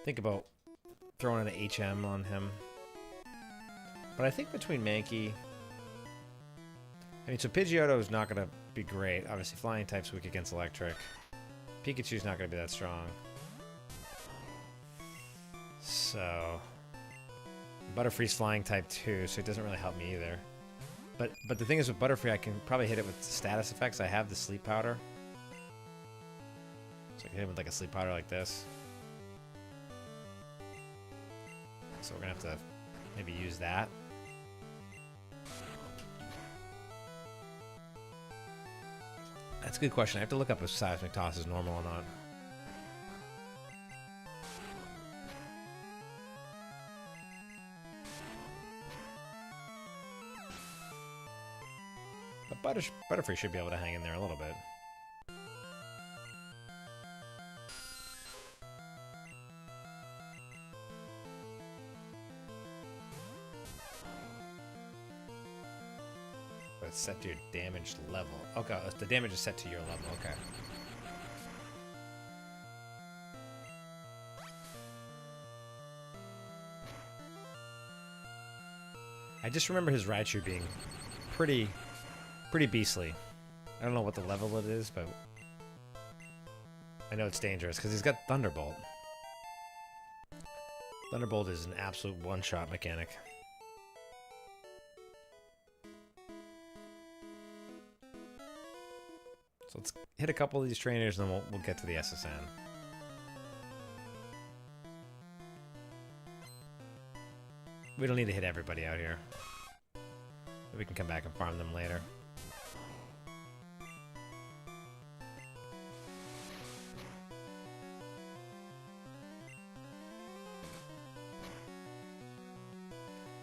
[SPEAKER 1] think about throwing an HM on him. But I think between Mankey, I mean, so Pidgeotto is not going to be great. Obviously, Flying type's weak against Electric. Pikachu's not going to be that strong. So Butterfree's Flying type too, so it doesn't really help me either. But the thing is with Butterfree, I can probably hit it with status effects. I have the Sleep Powder. So I can hit it with like a Sleep Powder like this. So we're going to have to maybe use that. That's a good question. I have to look up if Seismic Toss is normal or not. But Butterfree should be able to hang in there a little bit. But it's set to your damage level. Okay, the damage is set to your level. Okay. I just remember his Raichu being pretty beastly. I don't know what the level it is, but I know it's dangerous because he's got Thunderbolt. Thunderbolt is an absolute one-shot mechanic. So let's hit a couple of these trainers and then we'll get to the SSN. We don't need to hit everybody out here. We can come back and farm them later.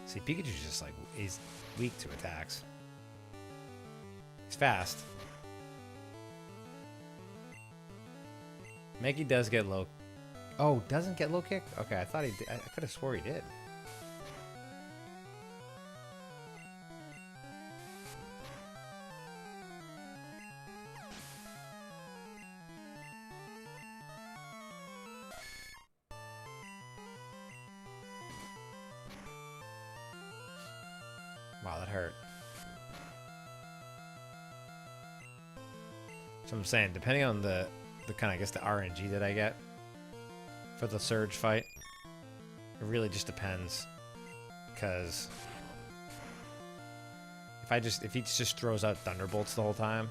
[SPEAKER 1] See, Pikachu's just like, he's weak to attacks. He's fast. Mankey does get low. Oh, doesn't get low kick? Okay, I thought he did. I could have swore he did. Wow, that hurt. So I'm saying, depending on the kind of, I guess, the RNG that I get for the Surge fight, it really just depends. Because if he just throws out Thunderbolts the whole time,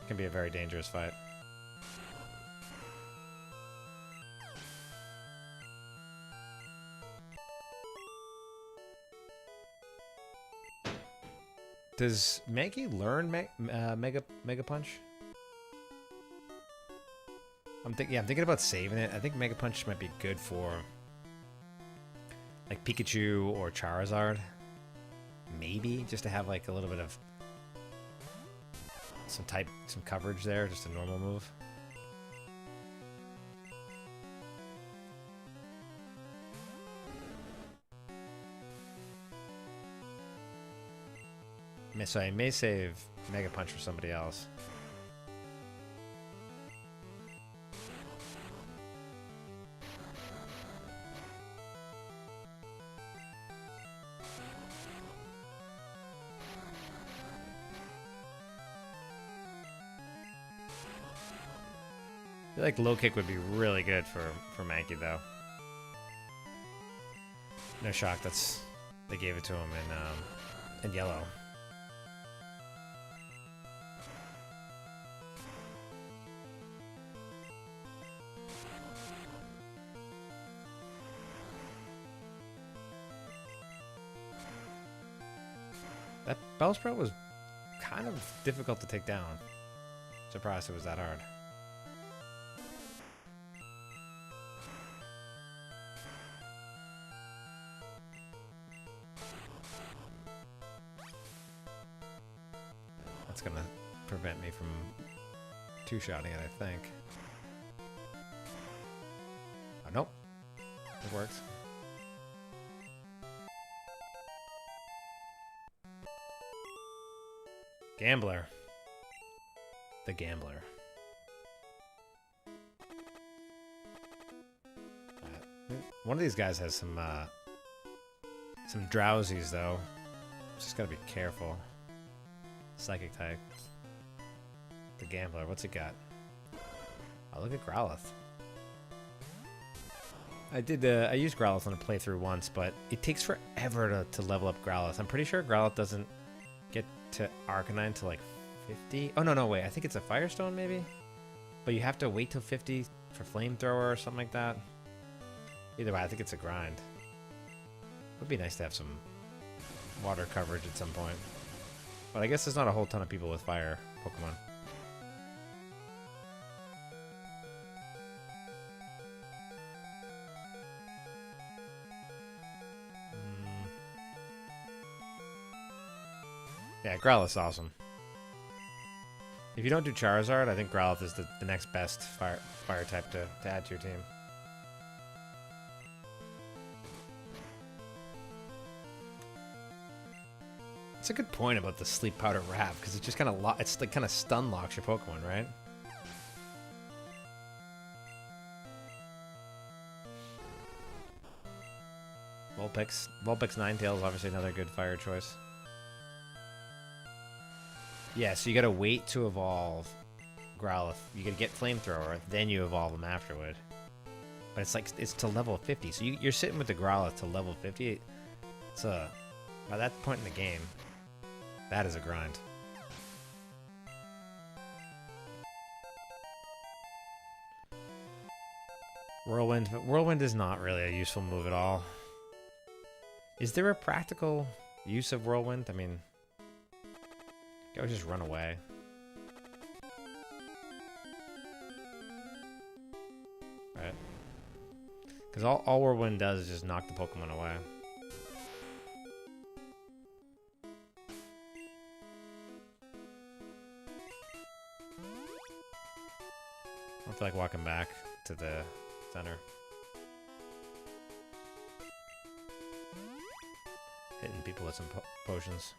[SPEAKER 1] it can be a very dangerous fight. Does Mankey learn Mega Punch? I'm thinking about saving it. I think Mega Punch might be good for like Pikachu or Charizard. Maybe just to have like a little bit of some coverage there, just a normal move. So I may save Mega Punch for somebody else. I feel like low kick would be really good for Mankey though. No shock, they gave it to him in yellow. That Bellsprout was kind of difficult to take down. Surprised it was that hard. That's gonna prevent me from two-shotting it, I think. Oh, nope. It worked. Gambler. The Gambler. One of these guys has some drowsies though. Just gotta be careful. Psychic type. The Gambler. What's it got? Oh, look at Growlithe. I used Growlithe on a playthrough once, but it takes forever to level up Growlithe. I'm pretty sure Growlithe doesn't get to Arcanine to like 50. Oh no, wait, I think it's a Firestone maybe, but you have to wait till 50 for Flamethrower or something like that. Either way, I think it's a grind. It would be nice to have some water coverage at some point, but I guess there's not a whole ton of people with fire Pokemon. Yeah, Growlithe's awesome. If you don't do Charizard, I think Growlithe is the next best fire type to add to your team. It's a good point about the Sleep Powder Wrap, because it just kind of it's like kind of stun locks your Pokemon, right? Vulpix Ninetales, obviously another good fire choice. Yeah, so you gotta wait to evolve Growlithe. You gotta get Flamethrower, then you evolve them afterward. But it's like, it's to level 50, so you're sitting with the Growlithe to level 50. It's by that point in the game, that is a grind. Whirlwind, but Whirlwind is not really a useful move at all. Is there a practical use of Whirlwind? I mean, I would just run away. Right? Because all Whirlwind does is just knock the Pokemon away. I feel like walking back to the center. Hitting people with some potions.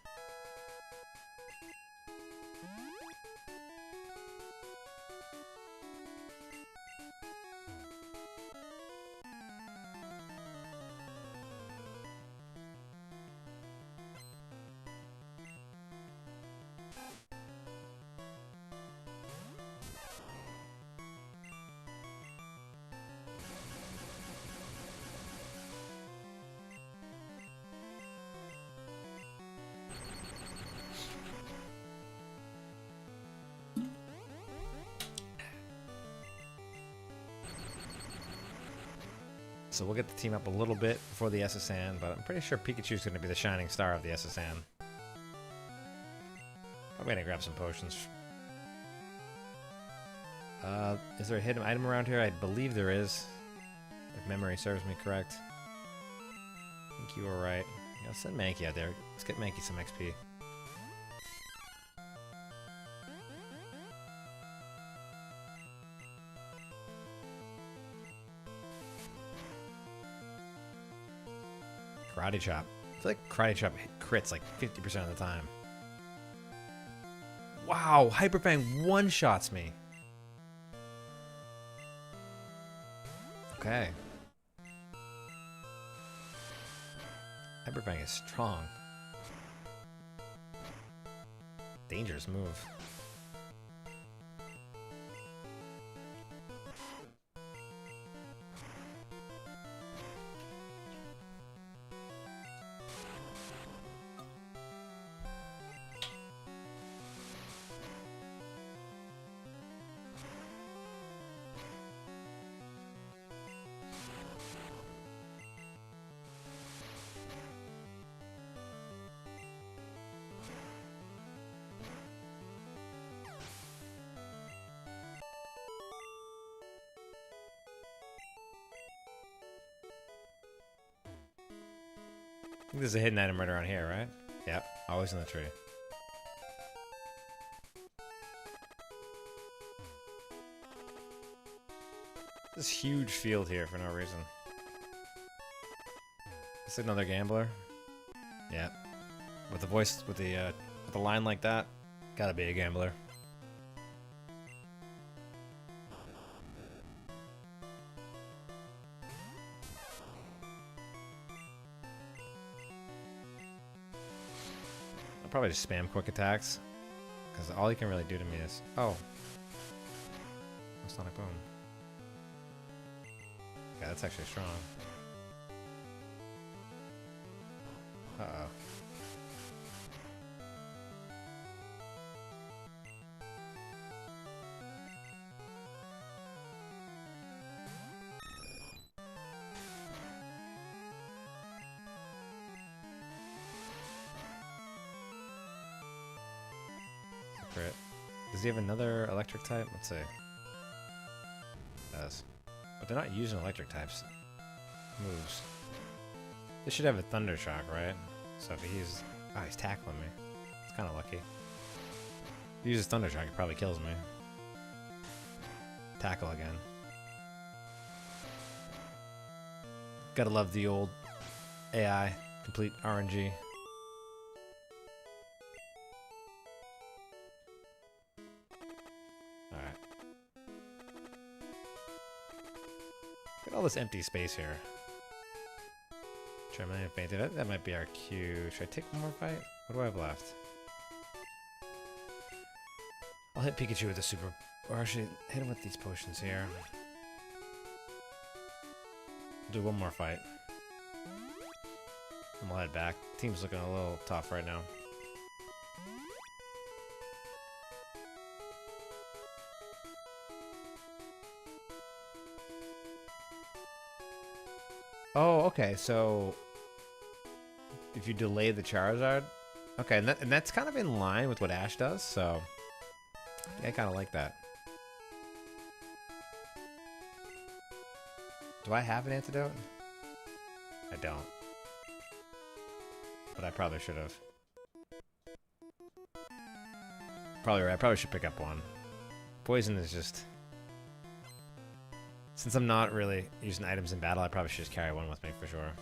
[SPEAKER 1] So we'll get the team up a little bit before the SSN, but I'm pretty sure Pikachu's going to be the shining star of the SSN. I'm going to grab some potions. Is there a hidden item around here? I believe there is, if memory serves me correct. I think you were right. Yeah, I'll send Mankey out there. Let's get Mankey some XP. Karate Chop. I feel like Karate Chop crits like 50% of the time. Wow, Hyper Fang one-shots me. Okay. Hyper Fang is strong. Dangerous move. I think there's a hidden item right around here, right? Yep, always in the tree. This huge field here for no reason. Is it another gambler? Yeah. With the voice, with the line like that, gotta be a gambler. Probably just spam quick attacks, because all he can really do to me is Sonic Boom. Yeah, that's actually strong. Uh-oh. Crit. Does he have another electric type? Let's see. Does. But they're not using electric types moves. This should have a thunder shock, right? So if he uses... Oh, he's tackling me. It's kind of lucky. If he uses thunder shock, he probably kills me. Tackle again. Gotta love the old AI. Complete RNG. Look at all this empty space here. Try my fainted. That might be our cue. Should I take one more fight? What do I have left? I'll hit Pikachu with a super... Or actually, hit him with these potions here. Do one more fight. And we'll head back. Team's looking a little tough right now. Oh, okay, so if you delay the Charizard, okay, and that's kind of in line with what Ash does, so yeah, I kind of like that. Do I have an antidote? I don't. But I probably should have. Probably right, I probably should pick up one. Poison is just Since I'm not really using items in battle, I probably should just carry one with me for sure.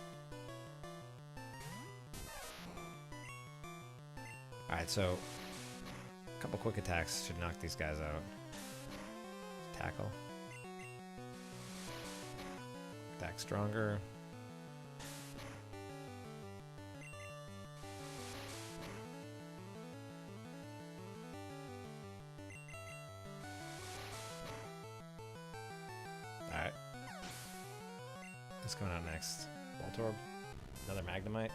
[SPEAKER 1] Alright, so a couple quick attacks should knock these guys out. Tackle. Attack stronger. Alright. What's going on next? Voltorb? Another Magnemite?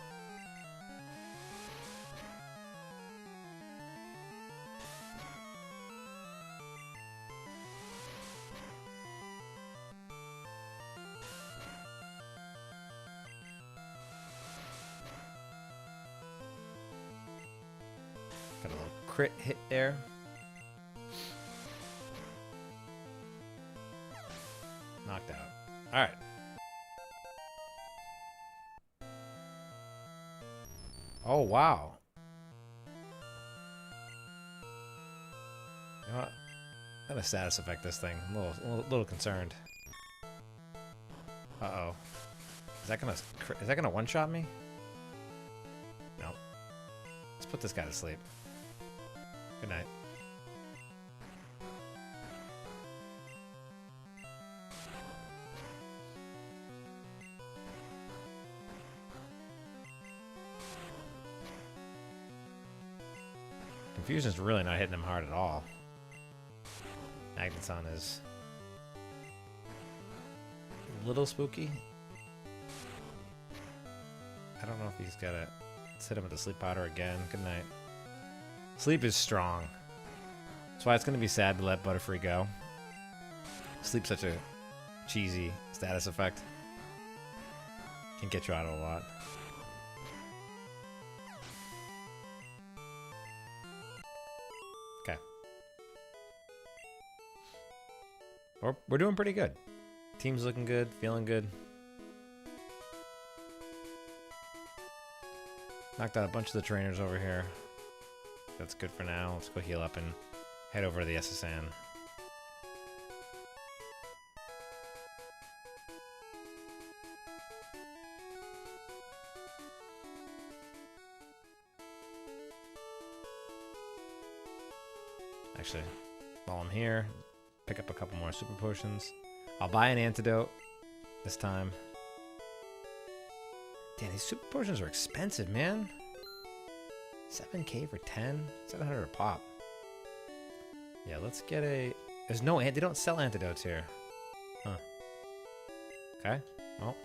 [SPEAKER 1] Got a little crit hit there. Knocked out. Alright. Oh, wow. You know what? I'm gonna status effect this thing. I'm a little concerned. Uh-oh. Is that gonna one-shot me? No. Let's put this guy to sleep. Good night. Confusion's really not hitting him hard at all. Magneton is a little spooky. I don't know if he's got to hit him with the sleep powder again. Good night. Sleep is strong. That's why it's going to be sad to let Butterfree go. Sleep's such a cheesy status effect. Can get you out of a lot. Okay. We're doing pretty good. Team's looking good, feeling good. Knocked out a bunch of the trainers over here. That's good for now. Let's go heal up and head over to the SSN. Actually, while I'm here, pick up a couple more super potions. I'll buy an antidote this time. Damn, these super potions are expensive, man. 7k for 10? 700 a pop. Yeah, let's get a... There's no... They don't sell antidotes here. Huh. Okay. Well.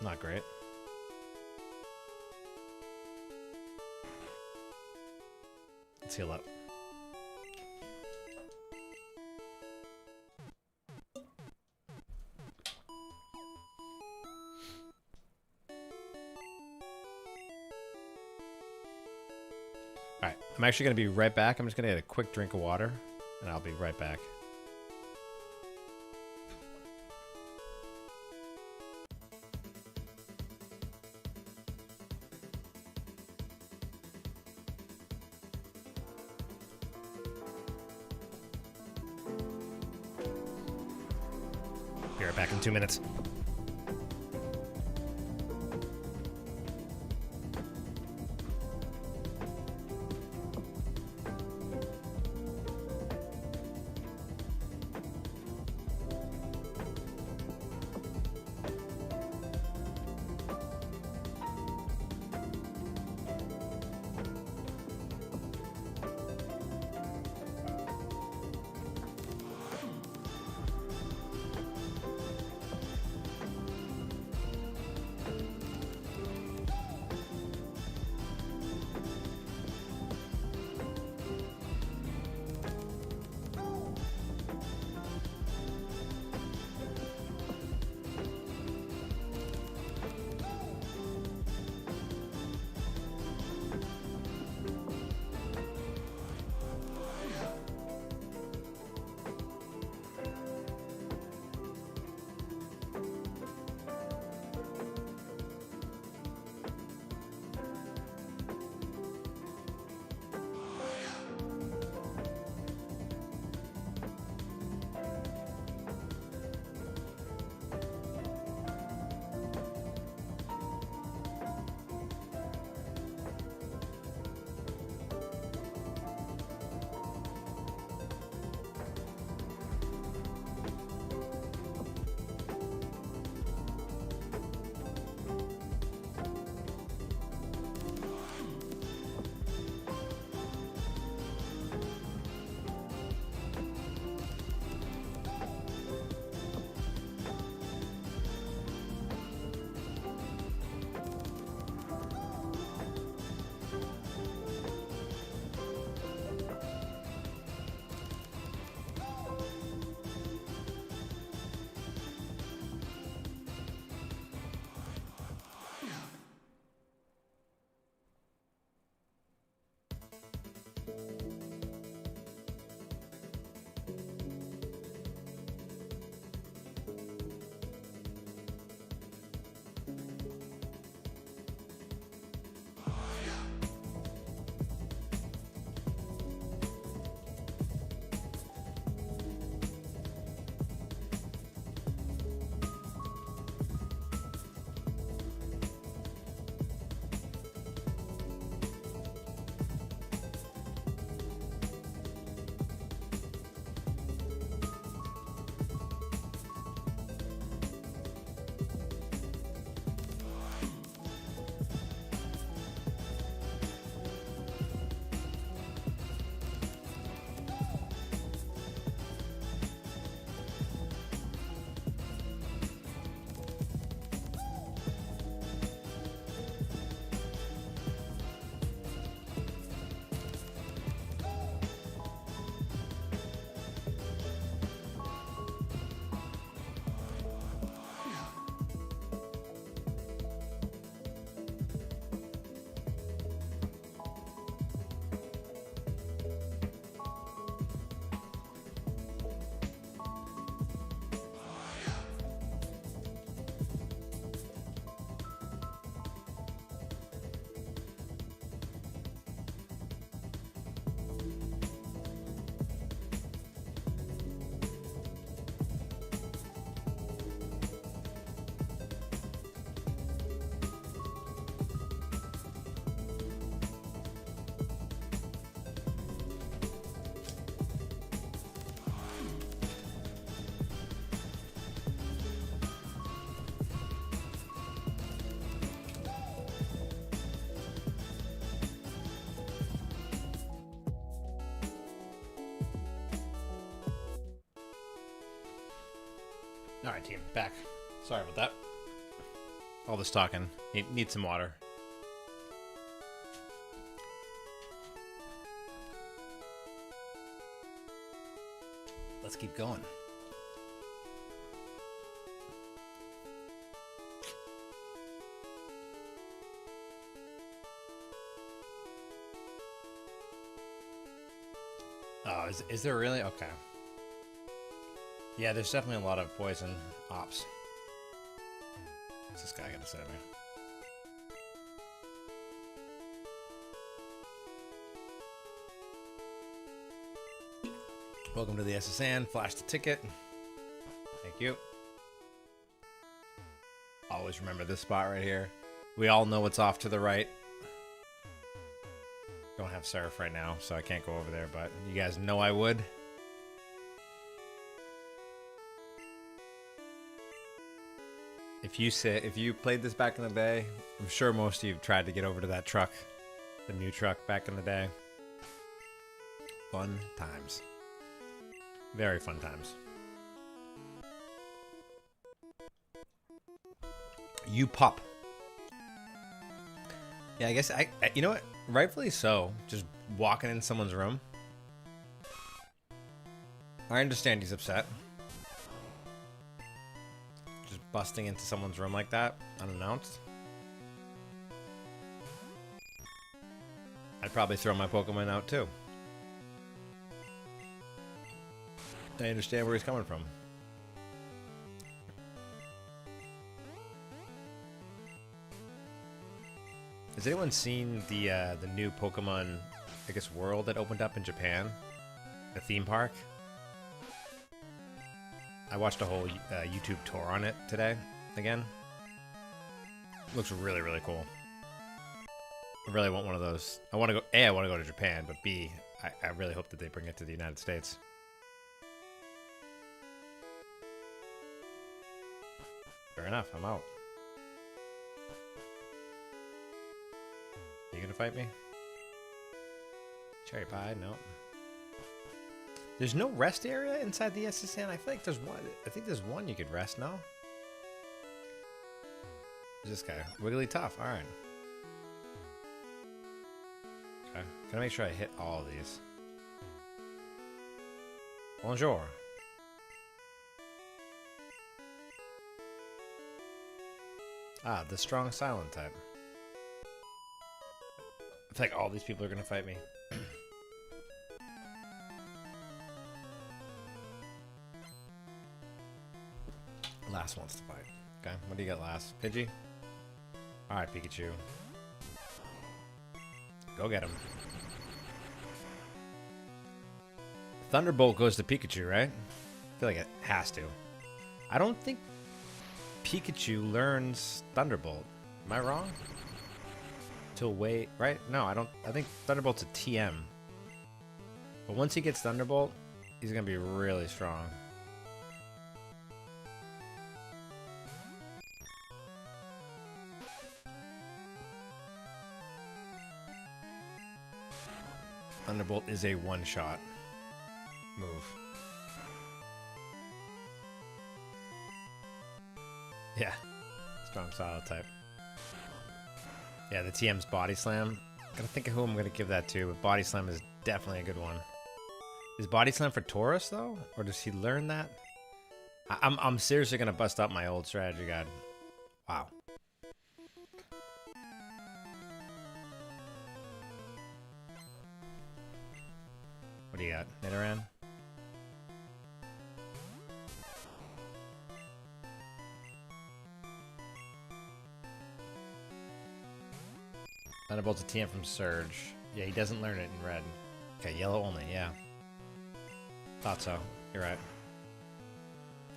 [SPEAKER 1] Not great. Let's heal up. Alright, I'm actually going to be right back. I'm just going to get a quick drink of water, and I'll be right back. Be right back in 2 minutes. Alright, team, back. Sorry about that. All this talking. Need some water. Let's keep going. Oh, is there really? Okay. Yeah, there's definitely a lot of poison ops. What's this guy gonna say to me? Welcome to the SSN. Flash the ticket. Thank you. Always remember this spot right here. We all know what's off to the right. Don't have surf right now, so I can't go over there, but you guys know I would. If you played this back in the day, I'm sure most of you tried to get over to that truck, the new truck back in the day. Fun times. Very fun times. You pup. Yeah, I guess I you know what? Rightfully so. Just walking in someone's room. I understand he's upset. Just busting into someone's room like that, unannounced. I'd probably throw my Pokemon out too. I understand where he's coming from. Has anyone seen the new Pokemon, I guess, world that opened up in Japan? The theme park? I watched a whole YouTube tour on it today, again. Looks really, really cool. I really want one of those. I want to go, A, I want to go to Japan, but B, I really hope that they bring it to the United States. Fair enough, I'm out. Are you gonna fight me? Cherry pie? No. There's no rest area inside the SSN? I feel like there's one. I think there's one you could rest, no? This guy. Wiggly tough, alright. Okay. Can I make sure I hit all of these? Bonjour. Ah, the strong silent type. I feel like all these people are gonna fight me. Last wants to fight. Okay, what do you got last? Pidgey? Alright, Pikachu. Go get him. Thunderbolt goes to Pikachu, right? I feel like it has to. I don't think Pikachu learns Thunderbolt. Am I wrong? Till wait, right? No, I don't. I think Thunderbolt's a TM. But once he gets Thunderbolt, he's gonna be really strong. Thunderbolt is a one-shot move. Yeah, strong solid type. Yeah, the TM's Body Slam. Gotta think of who I'm gonna give that to, but Body Slam is definitely a good one. Is Body Slam for Tauros though, or does he learn that? I'm seriously gonna bust up my old strategy guide. Wow. What do you got? Nidoran? Thunderbolt's a TM from Surge. Yeah, he doesn't learn it in red. Okay, yellow only, yeah. Thought so. You're right.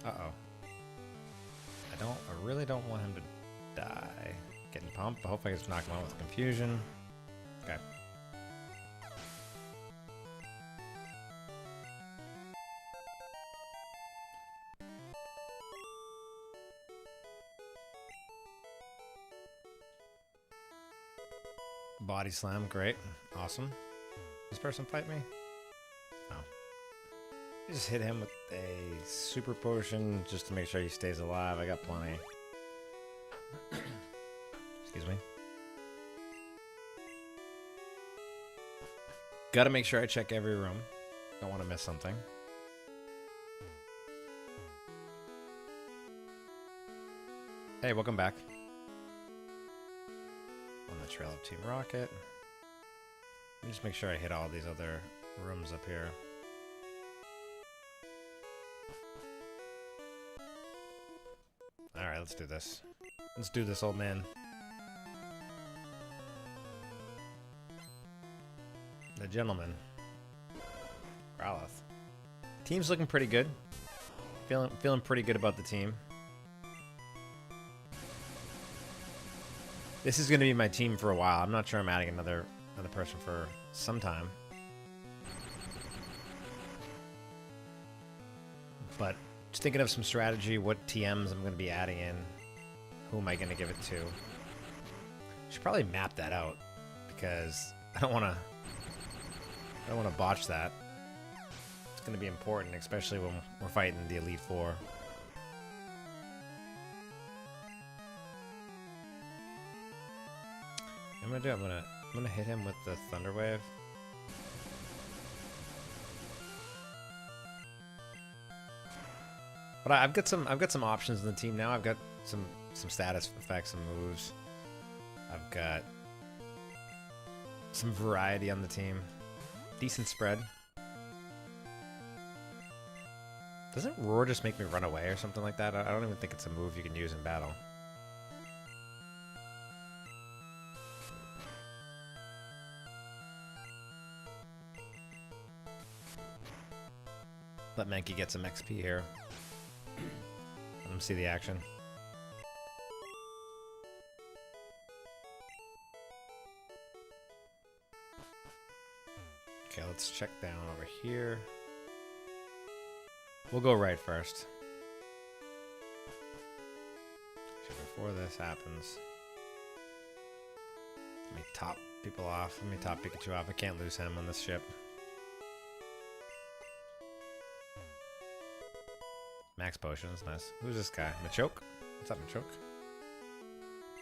[SPEAKER 1] Uh-oh. I really don't want him to die. Getting pumped. I hope I can just knock him out with confusion. Okay. Body Slam, great. Awesome. This person fight me? No. Just hit him with a super potion just to make sure he stays alive. I got plenty. Excuse me. Gotta make sure I check every room. Don't want to miss something. Hey, welcome back. On the trail of Team Rocket. Let me just make sure I hit all these other rooms up here. Alright, let's do this. Let's do this, old man. The gentleman. Growlithe. Team's looking pretty good. Feeling pretty good about the team. This is going to be my team for a while. I'm not sure I'm adding another person for some time. But just thinking of some strategy, what TMs I'm going to be adding in. Who am I going to give it to? Should probably map that out because I don't want to botch that. It's going to be important, especially when we're fighting the Elite Four. I'm gonna hit him with the Thunder Wave. But I've got some options in the team now. I've got some status effects and moves. I've got some variety on the team. Decent spread. Doesn't Roar just make me run away or something like that? I don't even think it's a move you can use in battle. Let Mankey get some XP here. Let him see the action. Okay, let's check down over here. We'll go right first. So before this happens, let me top people off. Let me top Pikachu off. I can't lose him on this ship. Max potions, nice. Who's this guy? Machoke? What's up, Machoke?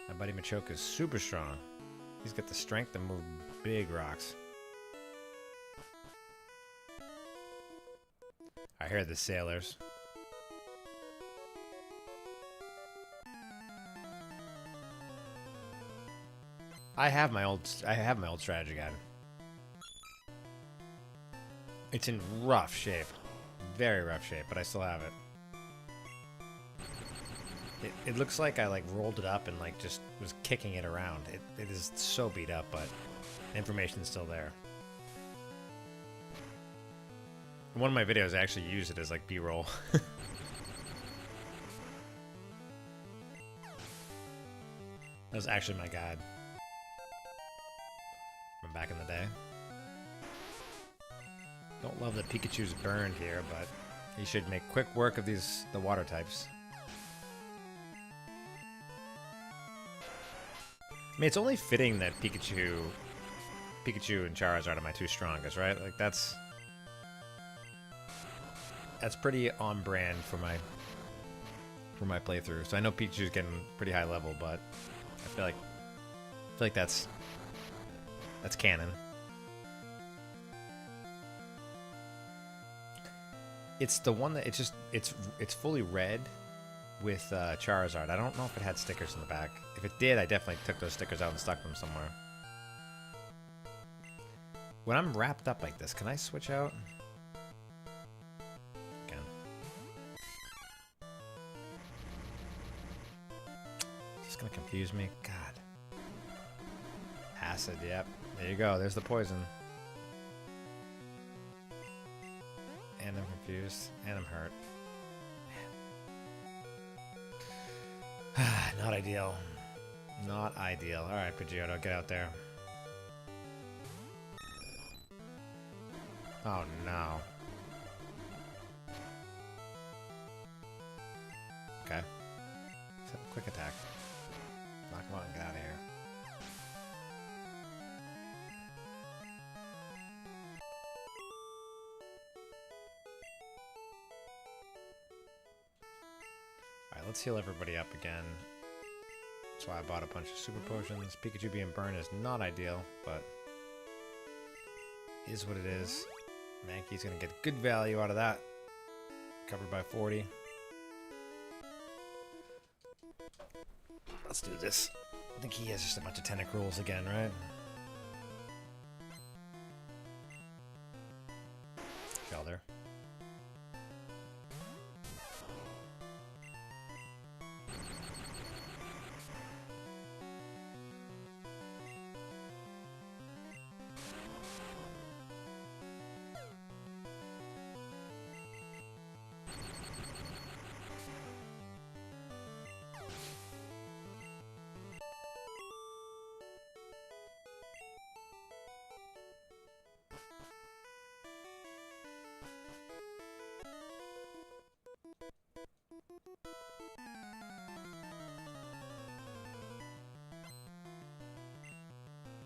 [SPEAKER 1] My buddy Machoke is super strong. He's got the strength to move big rocks. I hear the sailors. I have my old strategy guide. It's in rough shape. Very rough shape, but I still have it. It looks like I like rolled it up and like just was kicking it around. It is so beat up, but the information's still there. In one of my videos, I actually used it as like B-roll. That was actually my guide from back in the day. Don't love that Pikachu's burned here, but he should make quick work of the water types. I mean, it's only fitting that Pikachu and Charizard are my two strongest, right? Like that's pretty on brand for my playthrough. So I know Pikachu's getting pretty high level, but I feel like that's canon. It's the one that it's fully red with Charizard. I don't know if it had stickers in the back. If it did, I definitely took those stickers out and stuck them somewhere. When I'm wrapped up like this, can I switch out? Again. Just gonna confuse me. God. Acid, yep. There you go. There's the poison. And I'm confused. And I'm hurt. Not ideal. Not ideal. Alright, Pidgeotto, get out there. Oh no. Okay. So, quick attack. Knock him out and get out of here. Alright, let's heal everybody up again. That's why I bought a bunch of super potions. Pikachu being burned is not ideal, but is what it is. Mankey's gonna get good value out of that. Covered by 40. Let's do this. I think he has just a bunch of Tentacruels again, right? Felder.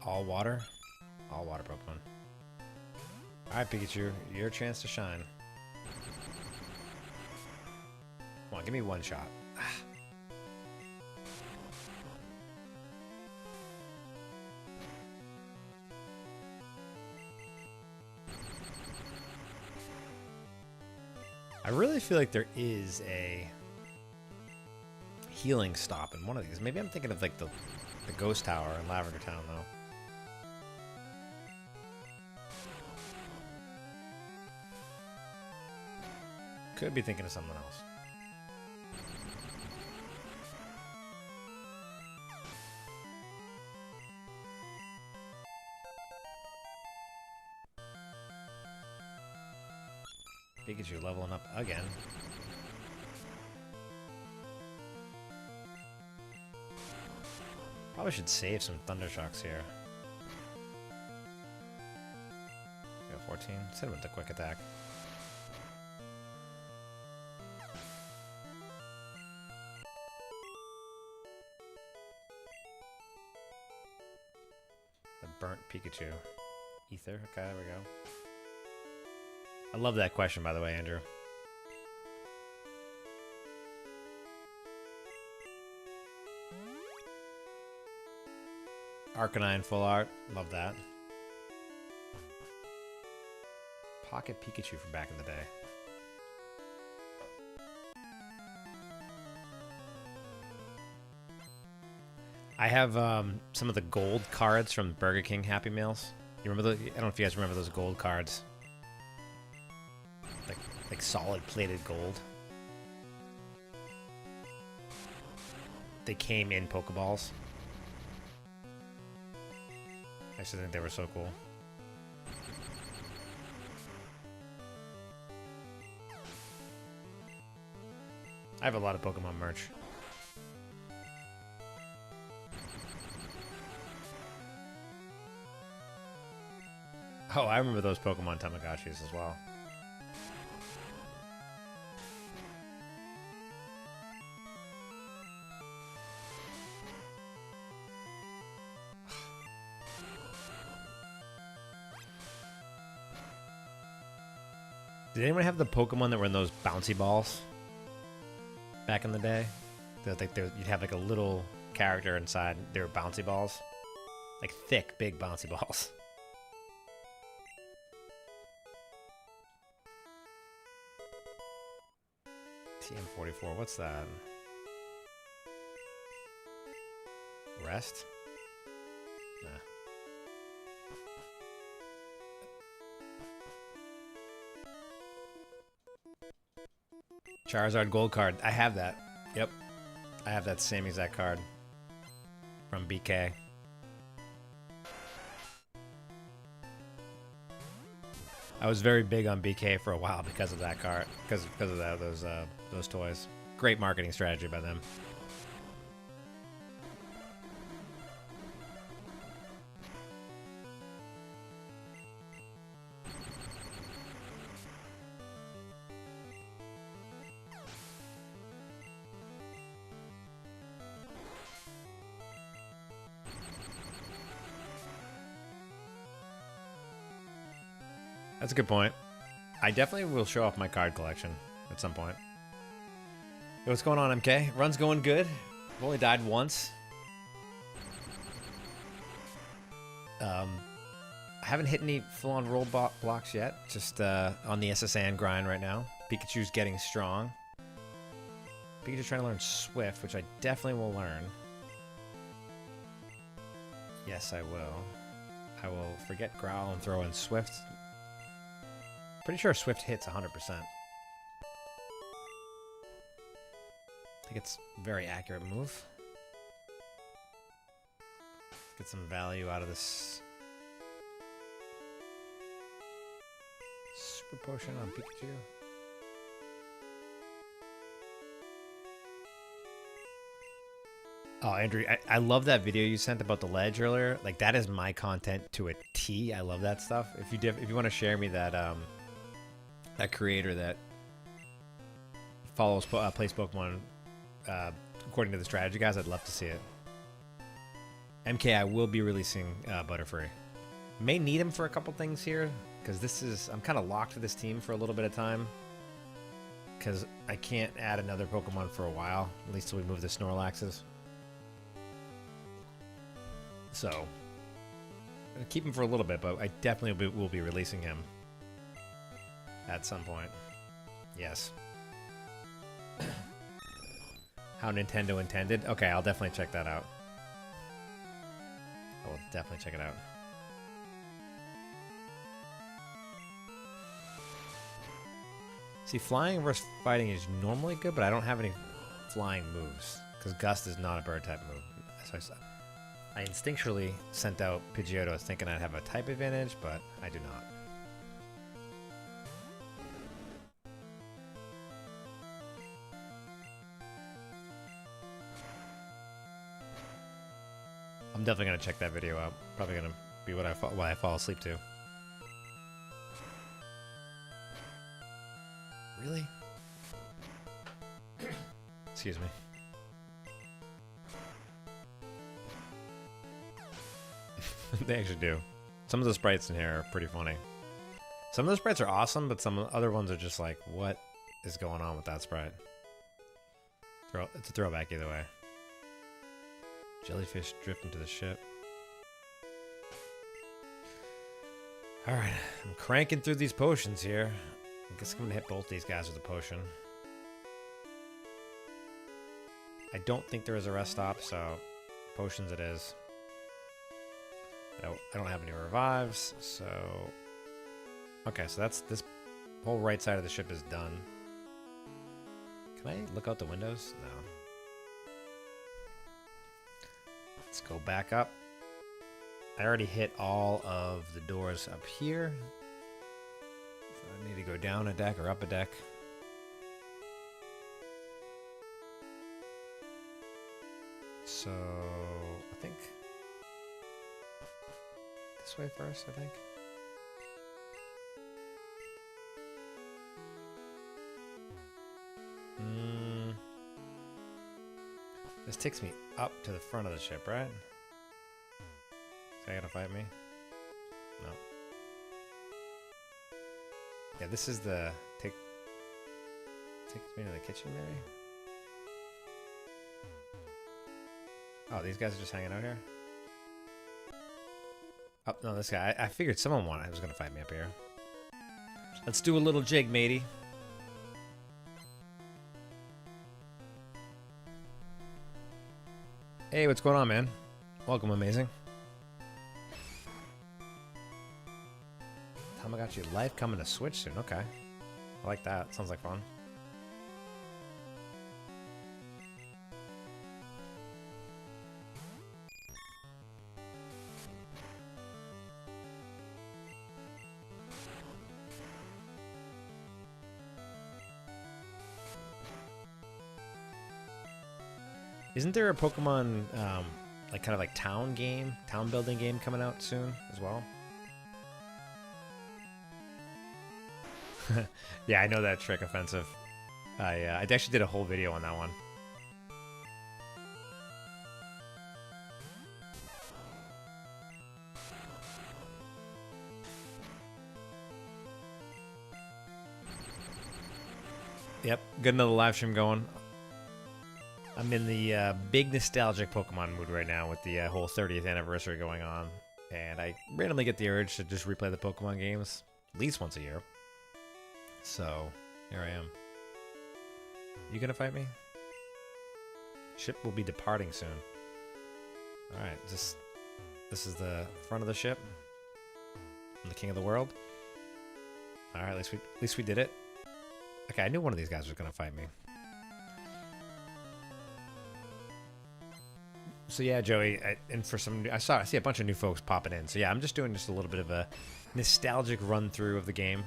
[SPEAKER 1] All water? All water Pokemon. Alright, Pikachu, your chance to shine. Come on, give me one shot. I really feel like there is a healing stop in one of these. Maybe I'm thinking of like the Ghost Tower in Lavender Town, though. Could be thinking of something else. Pikachu leveling up again. Probably should save some Thunder Shocks here. Go 14. Let's hit him with the quick attack. The burnt Pikachu. Ether. Okay, there we go. I love that question, by the way, Andrew. Arcanine full art. Love that. Pocket Pikachu from back in the day. I have some of the gold cards from Burger King Happy Meals. You remember those? I don't know if you guys remember those gold cards. Like solid plated gold. They came in Pokeballs. I just think they were so cool. I have a lot of Pokemon merch. Oh, I remember those Pokemon Tamagotchis as well. Did anyone have the Pokemon that were in those bouncy balls back in the day? You'd have like a little character inside. They were bouncy balls, like thick, big bouncy balls. TM44. What's that? Rest? Nah. Charizard gold card. I have that. Yep. I have that same exact card from BK. I was very big on BK for a while because of that card, because of that, those toys. Great marketing strategy by them. That's a good point. I definitely will show off my card collection at some point. Hey, what's going on, MK? Run's going good. I've only died once. I haven't hit any full-on roll blocks yet. Just on the SSN grind right now. Pikachu's getting strong. Pikachu's trying to learn Swift, which I definitely will learn. Yes, I will. I will forget Growl and throw in Swift. Pretty sure Swift hits 100%. I think it's a very accurate move. Let's get some value out of this. Super potion on Pikachu. Oh, Andrew, I love that video you sent about the ledge earlier. Like, that is my content to a T. I love that stuff. If you want to share me that that creator that follows plays Pokemon according to the strategy guys, I'd love to see it. MK, I will be releasing Butterfree. May need him for a couple things here because I'm kind of locked to this team for a little bit of time because I can't add another Pokemon for a while, at least till we move the Snorlaxes. So, I'll keep him for a little bit, but I definitely will be releasing him at some point. Yes. How Nintendo intended. Okay, I'll definitely check that out. I will definitely check it out. See, flying versus fighting is normally good, but I don't have any flying moves because Gust is not a bird type move. So I instinctually sent out Pidgeotto thinking I'd have a type advantage, but I do not. I'm definitely going to check that video out. Probably going to be what I fall asleep to. Really? Excuse me. They actually do. Some of the sprites in here are pretty funny. Some of the sprites are awesome, but some other ones are just like, what is going on with that sprite? It's a throwback either way. Jellyfish drifting to the ship. Alright, I'm cranking through these potions here. I guess I'm gonna hit both these guys with a potion. I don't think there is a rest stop, so potions it is. I don't have any revives, so... Okay, so this whole right side of the ship is done. Can I look out the windows? No. Let's go back up. I already hit all of the doors up here. So I need to go down a deck or up a deck. So, I think... this way first, I think. This takes me up to the front of the ship, right? So I gotta fight me? No. Yeah, this is the... takes me to the kitchen, maybe? Oh, these guys are just hanging out here? Oh, no, this guy. I figured someone was gonna fight me up here. Let's do a little jig, matey. Hey, what's going on, man? Welcome, amazing. Tamagotchi Life coming to Switch soon. Okay. I like that. Sounds like fun. Isn't there a Pokemon, like kind of like town building game coming out soon as well? Yeah, I know that trick offensive. I actually did a whole video on that one. Yep, get another live stream going. I'm in the big nostalgic Pokemon mood right now with the whole 30th anniversary going on. And I randomly get the urge to just replay the Pokemon games at least once a year. So, here I am. You gonna fight me? Ship will be departing soon. Alright, this is the front of the ship. I'm the king of the world. Alright, at least we did it. Okay, I knew one of these guys was gonna fight me. So yeah, Joey, I see a bunch of new folks popping in. So yeah, I'm just doing just a little bit of a nostalgic run through of the game,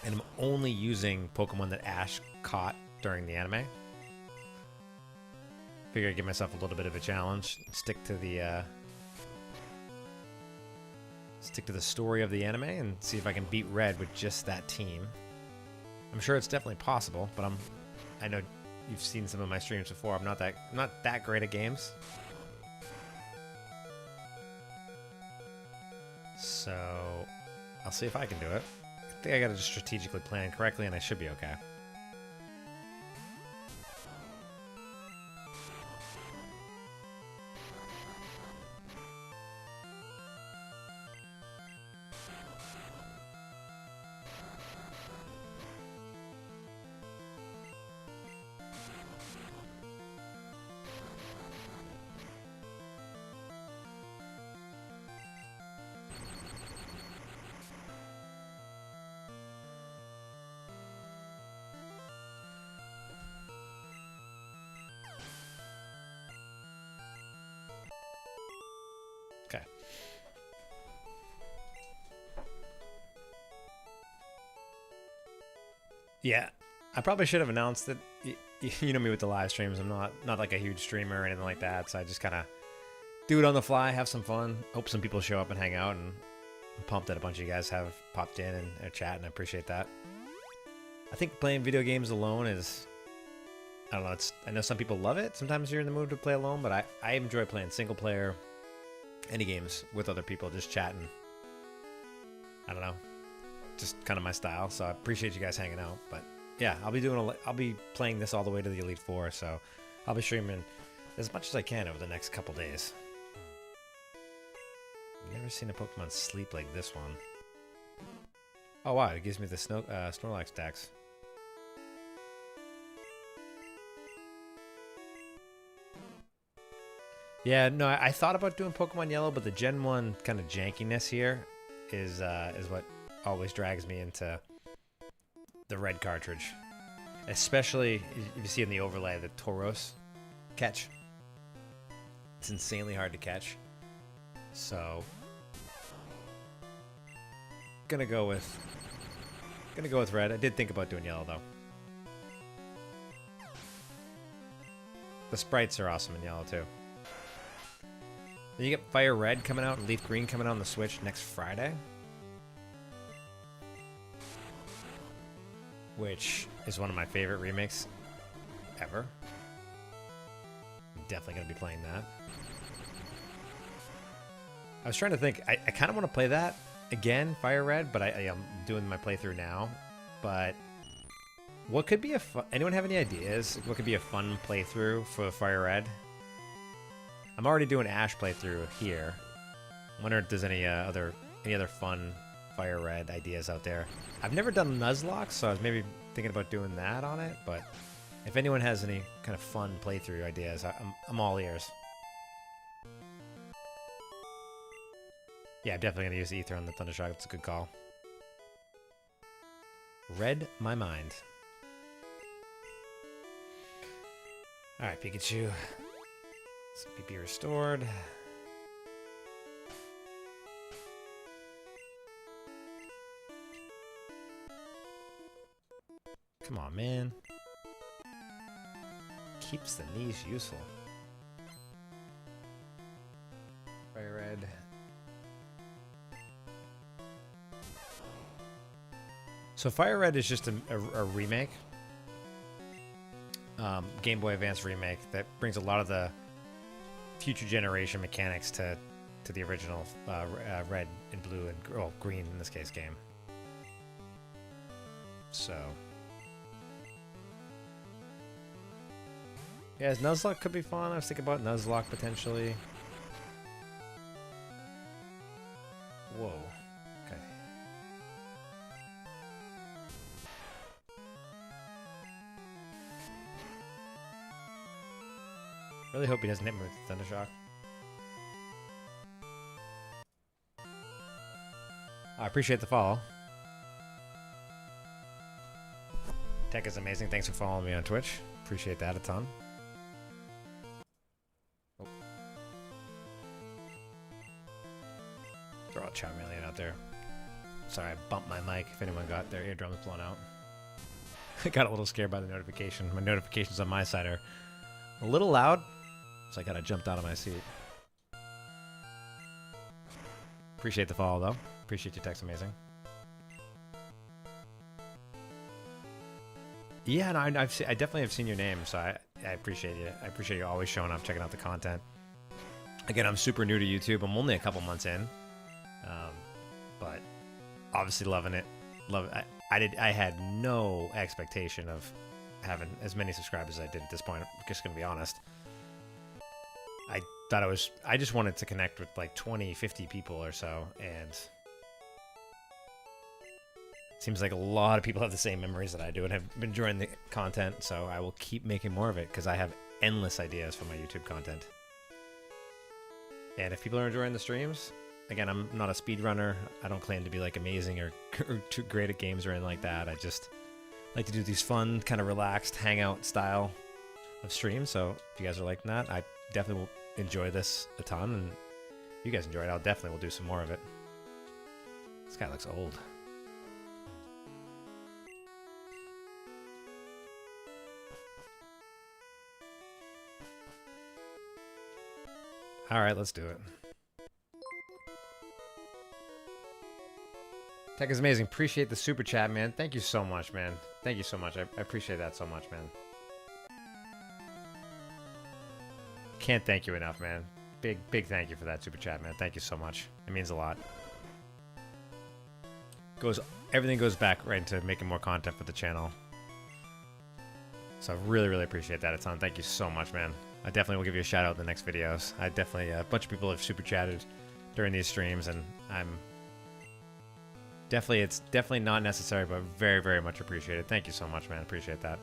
[SPEAKER 1] and I'm only using Pokemon that Ash caught during the anime. Figure I'd give myself a little bit of a challenge. Stick to the story of the anime and see if I can beat Red with just that team. I'm sure it's definitely possible, but I know you've seen some of my streams before. I'm not that great at games. So I'll see if I can do it. I think I gotta just strategically plan correctly and I should be okay. Okay. Yeah, I probably should have announced that. You know me with the live streams. I'm not like a huge streamer or anything like that. So I just kind of do it on the fly, have some fun. Hope some people show up and hang out. And I'm pumped that a bunch of you guys have popped in and chat, and I appreciate that. I think playing video games alone is, I don't know. I know some people love it. Sometimes you're in the mood to play alone, but I enjoy playing single player. Any games with other people, just chatting. I don't know, just kind of my style. So I appreciate you guys hanging out. But yeah, I'll be playing this all the way to the Elite Four. So I'll be streaming as much as I can over the next couple days. I've never seen a Pokemon sleep like this one. Oh wow, it gives me the Snorlax stacks. Yeah, no, I thought about doing Pokemon Yellow, but the Gen 1 kind of jankiness here is what always drags me into the Red cartridge. Especially if you see in the overlay the Tauros catch. It's insanely hard to catch. So gonna go with Red. I did think about doing Yellow though. The sprites are awesome in Yellow too. Then you get Fire Red coming out and Leaf Green coming out on the Switch next Friday. Which is one of my favorite remakes ever. I'm definitely going to be playing that. I was trying to think. I kind of want to play that again, Fire Red, but I'm doing my playthrough now. But what could be anyone have any ideas? What could be a fun playthrough for Fire Red? I'm already doing Ash playthrough here. I wonder if there's any other fun Fire Red ideas out there. I've never done Nuzlocke, so I was maybe thinking about doing that on it. But if anyone has any kind of fun playthrough ideas, I'm all ears. Yeah, I'm definitely gonna use Ether on the Thundershock. It's a good call. Read my mind. All right, Pikachu. PP restored. Come on, man. Keeps the knees useful. Fire Red. So Fire Red is just a remake. Game Boy Advance remake that brings a lot of the future generation mechanics to the original red and blue and green in this case game. So Yeah, Nuzlocke could be fun. I was thinking about Nuzlocke potentially. Whoa. Okay. Really hope he doesn't hit me with Thunder Shock. I appreciate the follow. Tech is amazing. Thanks for following me on Twitch. Appreciate that a ton. Oh. Throw out Charmeleon out there. Sorry, I bumped my mic if anyone got their eardrums blown out. I got a little scared by the notification. My notifications on my side are a little loud, so I kind of jumped out of my seat. Appreciate the follow, though. Appreciate your text, amazing. Yeah, no, I definitely have seen your name, so I appreciate you. I appreciate you always showing up, checking out the content. Again, I'm super new to YouTube. I'm only a couple months in, but obviously loving it. Love it. I had no expectation of having as many subscribers as I did at this point. I'm just gonna be honest. I thought I just wanted to connect with like 20, 50 people or so, and it seems like a lot of people have the same memories that I do and have been enjoying the content, so I will keep making more of it because I have endless ideas for my YouTube content. And if people are enjoying the streams, again, I'm not a speedrunner. I don't claim to be like amazing or too great at games or anything like that. I just like to do these fun, kind of relaxed hangout style of streams. So if you guys are liking that, I definitely will enjoy this a ton. And if you guys enjoy it, I'll definitely will do some more of it. This guy looks old. All right, let's do it. Tech is amazing. Appreciate the super chat, man. Thank you so much, man. Thank you so much. I appreciate that so much, man. Can't thank you enough, man. Big thank you for that super chat, man. Thank you so much. It means a lot. Everything goes back right into making more content for the channel. So I really appreciate that a ton. Thank you so much, man. I definitely will give you a shout out in the next videos. A bunch of people have super chatted during these streams, and it's definitely not necessary, but very much appreciated. Thank you so much, man. Appreciate that.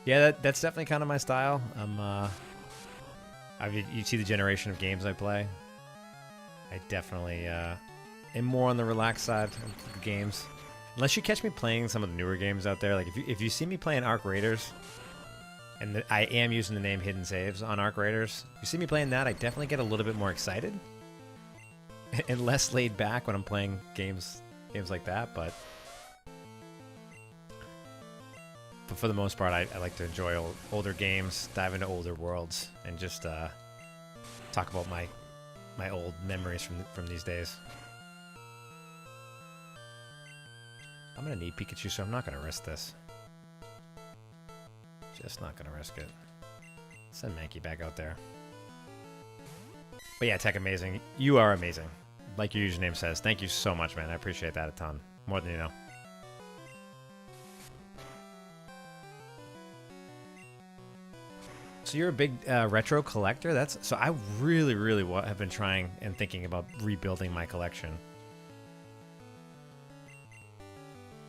[SPEAKER 1] Yeah, that's definitely kind of my style. You see the generation of games I play. I definitely am more on the relaxed side of the games. Unless you catch me playing some of the newer games out there, like if you see me playing Arc Raiders, and I am using the name Hidden Saves on Arc Raiders, if you see me playing that, I definitely get a little bit more excited and less laid back when I'm playing games like that. But for the most part, I like to enjoy older games, dive into older worlds, and just talk about my old memories from these days. I'm gonna need Pikachu, so I'm not gonna risk this. Just not gonna risk it. Send Mankey back out there. But yeah, Tech amazing. You are amazing. Like your username says. Thank you so much, man. I appreciate that a ton. More than you know. So you're a big retro collector? So I really have been trying and thinking about rebuilding my collection.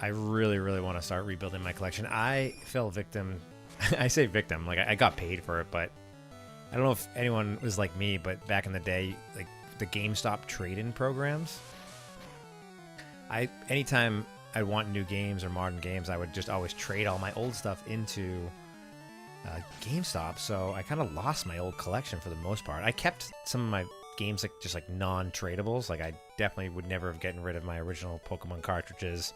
[SPEAKER 1] I really want to start rebuilding my collection. I fell victim. I say victim, like I got paid for it, but I don't know if anyone was like me, but back in the day, like the GameStop trade-in programs, anytime I want new games or modern games, I would just always trade all my old stuff into GameStop. So I kind of lost my old collection for the most part. I kept some of my games like non-tradables. Like I definitely would never have gotten rid of my original Pokemon cartridges.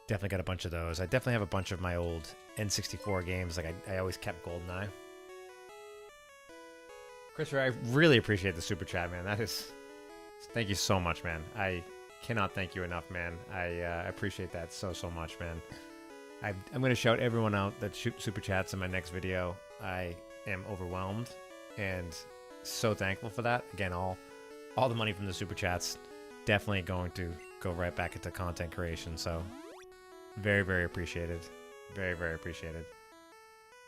[SPEAKER 1] Definitely got a bunch of those. I definitely have a bunch of my old N64 games. Like I always kept GoldenEye. Christopher, I really appreciate the super chat, man. Thank you so much, man. I cannot thank you enough, man. I appreciate that so much, man. I'm going to shout everyone out that super chats in my next video. I am overwhelmed and so thankful for that. Again, all the money from the super chats definitely going to go right back into content creation. So very, very appreciated. Very, very appreciated.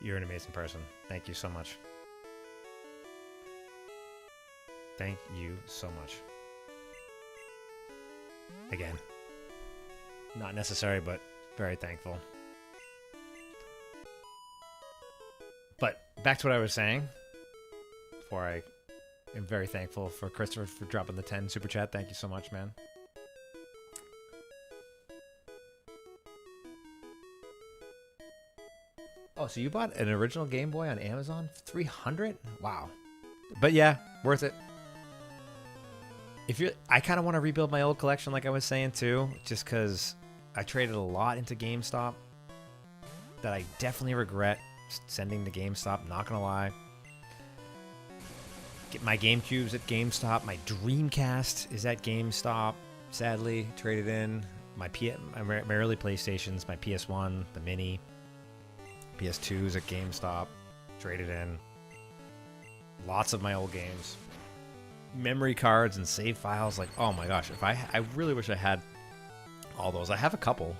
[SPEAKER 1] You're an amazing person. Thank you so much. Thank you so much. Again, not necessary, but very thankful. But back to what I was saying before I am very thankful for Christopher for dropping the 10 super chat. Thank you so much, man. Oh, so you bought an original Game Boy on Amazon? 300? Wow. But yeah, worth it. I kind of want to rebuild my old collection, like I was saying too, just because I traded a lot into GameStop that I definitely regret sending to GameStop. Not gonna lie. Get my GameCube's at GameStop. My Dreamcast is at GameStop. Sadly, traded in my early PlayStations, my PS1, the Mini, PS2's at GameStop. Traded in lots of my old games. Memory cards and save files, like, oh my gosh, I really wish I had all those. I have a couple.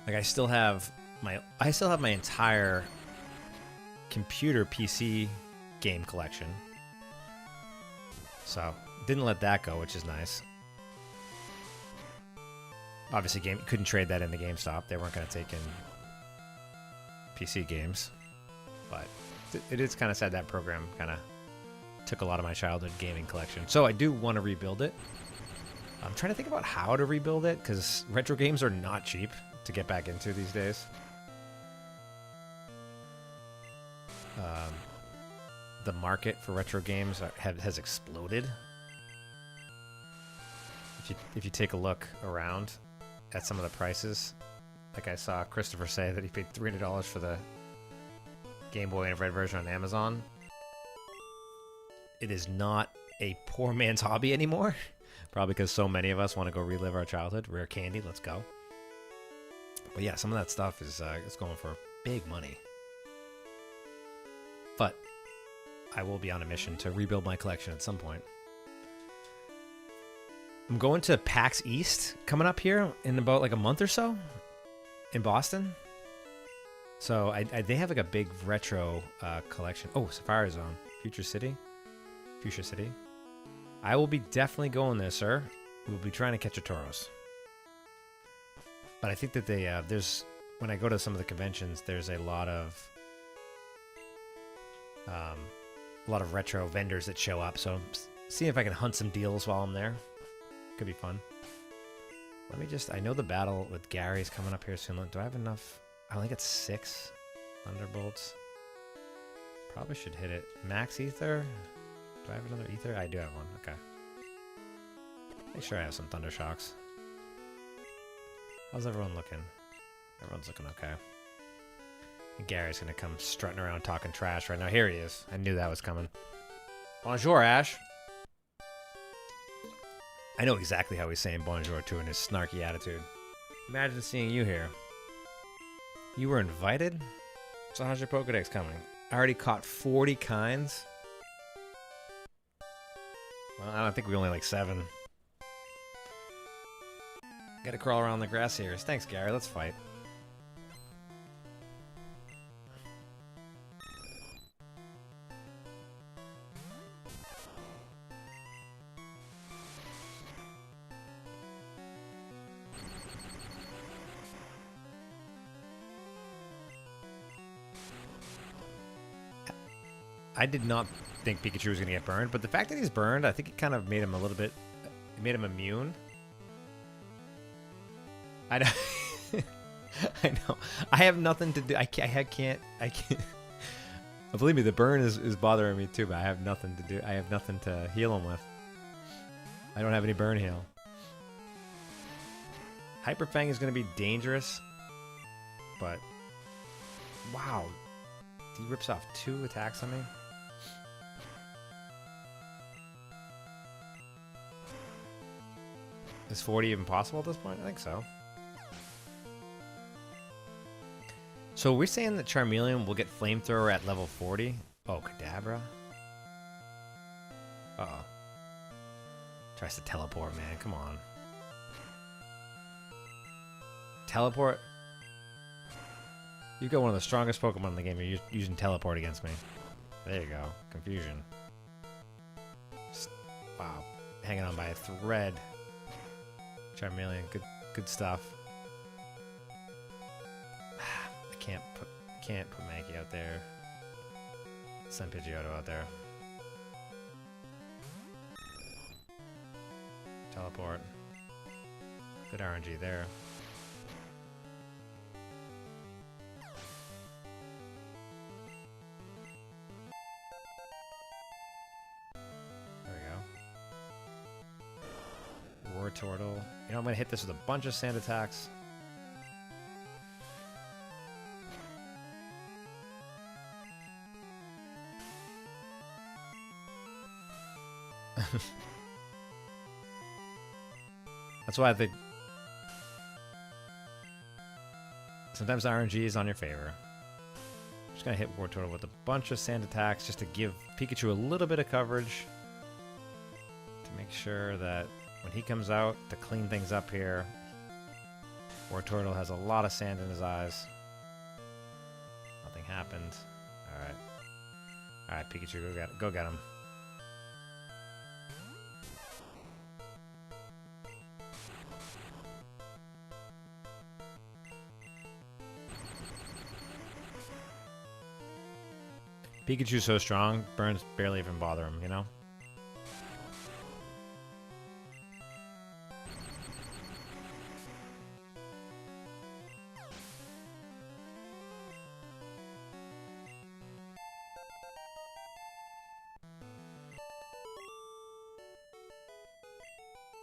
[SPEAKER 1] Like I still have my entire computer PC game collection. So didn't let that go, which is nice. Obviously couldn't trade that into GameStop. They weren't going to take in PC games. But it is kind of sad that program kind of took a lot of my childhood gaming collection. So I do want to rebuild it. I'm trying to think about how to rebuild it, because retro games are not cheap to get back into these days. The market for retro games has exploded. If you take a look around at some of the prices, like I saw Christopher say that he paid $300 for the Game Boy and Red version on Amazon. It is not a poor man's hobby anymore. Probably because so many of us want to go relive our childhood. Rare candy, let's go. But yeah, some of that stuff is going for big money. But I will be on a mission to rebuild my collection at some point. I'm going to PAX East coming up here in about like a month or so in Boston. So they have like a big retro collection. Oh, Safari Zone, Future City. I will be definitely going there, sir. We'll be trying to catch a Tauros. But I think that there's when I go to some of the conventions, there's a lot of retro vendors that show up. So see if I can hunt some deals while I'm there. Could be fun. Let me I know the battle with Gary is coming up here soon. Do I have enough? I only got 6 Thunderbolts. Probably should hit it. Max Ether. Do I have another ether? I do have one. Okay. Make sure I have some Thunder Shocks. How's everyone looking? Everyone's looking okay. And Gary's gonna come strutting around talking trash right now. Here he is. I knew that was coming. Bonjour, Ash. I know exactly how he's saying bonjour too in his snarky attitude. Imagine seeing you here. You were invited? So how's your Pokedex coming? I already caught 40 kinds. Well, I don't think we only like 7. Gotta crawl around the grass here. Thanks, Gary. Let's fight. I did not think Pikachu was going to get burned, but the fact that he's burned, I think it kind of made him a little bit... It made him immune. I know. I know. I have nothing to do. I can't. Believe me, the burn is bothering me too, but I have nothing to do. I have nothing to heal him with. I don't have any burn heal. Hyper Fang is going to be dangerous, but... Wow. He rips off 2 attacks on me. Is 40 even possible at this point? I think so. So we're saying that Charmeleon will get Flamethrower at level 40? Oh, Kadabra. Uh-oh. Tries to teleport, man. Come on. Teleport? You got one of the strongest Pokemon in the game. You're using teleport against me. There you go. Confusion. Wow. Hanging on by a thread. Charmeleon. Good stuff. I can't put Maggie out there. Send Pidgeotto out there. Teleport. Good RNG there. There we go. Roar Turtle. You know, I'm gonna hit this with a bunch of sand attacks. That's why I think sometimes RNG is on your favor. I'm just gonna hit War Turtle with a bunch of sand attacks just to give Pikachu a little bit of coverage to make sure that when he comes out to clean things up here, War Turtle has a lot of sand in his eyes. Nothing happened. All right, Pikachu, go get him. Pikachu's so strong, burns barely even bother him, you know?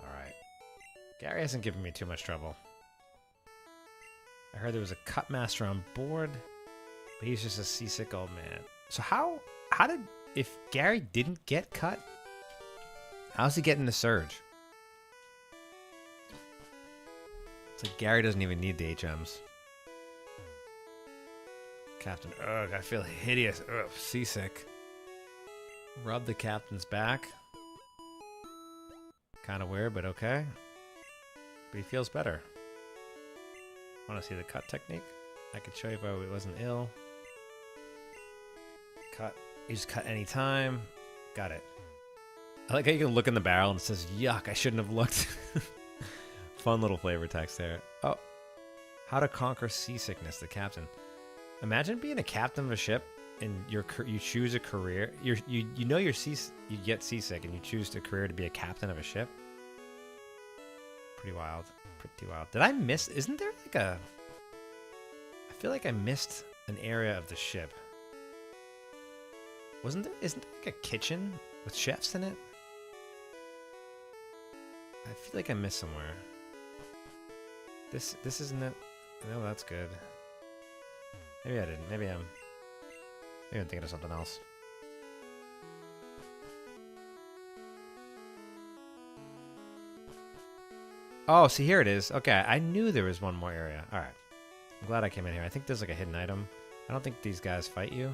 [SPEAKER 1] Alright. Gary hasn't given me too much trouble. I heard there was a cut master on board, but he's just a seasick old man. So how did, if Gary didn't get cut, how's he getting the surge? It's like Gary doesn't even need the HMs. Captain, ugh, I feel hideous. Ugh, seasick. Rub the captain's back. Kind of weird, but okay. But he feels better. Want to see the cut technique? I could show you if I wasn't ill. Cut. You just cut any time. Got it. I like how you can look in the barrel and it says, yuck, I shouldn't have looked. Fun little flavor text there. Oh. How to conquer seasickness, the captain. Imagine being a captain of a ship and you choose a career. You get seasick and you choose a career to be a captain of a ship. Pretty wild. Pretty wild. Did I miss? Isn't there like a... I feel like I missed an area of the ship. Isn't there like a kitchen with chefs in it? I feel like I missed somewhere. This isn't it. No, that's good. Maybe I didn't. Maybe I'm thinking of something else. Oh, see, here it is. Okay, I knew there was one more area. All right. I'm glad I came in here. I think there's like a hidden item. I don't think these guys fight you.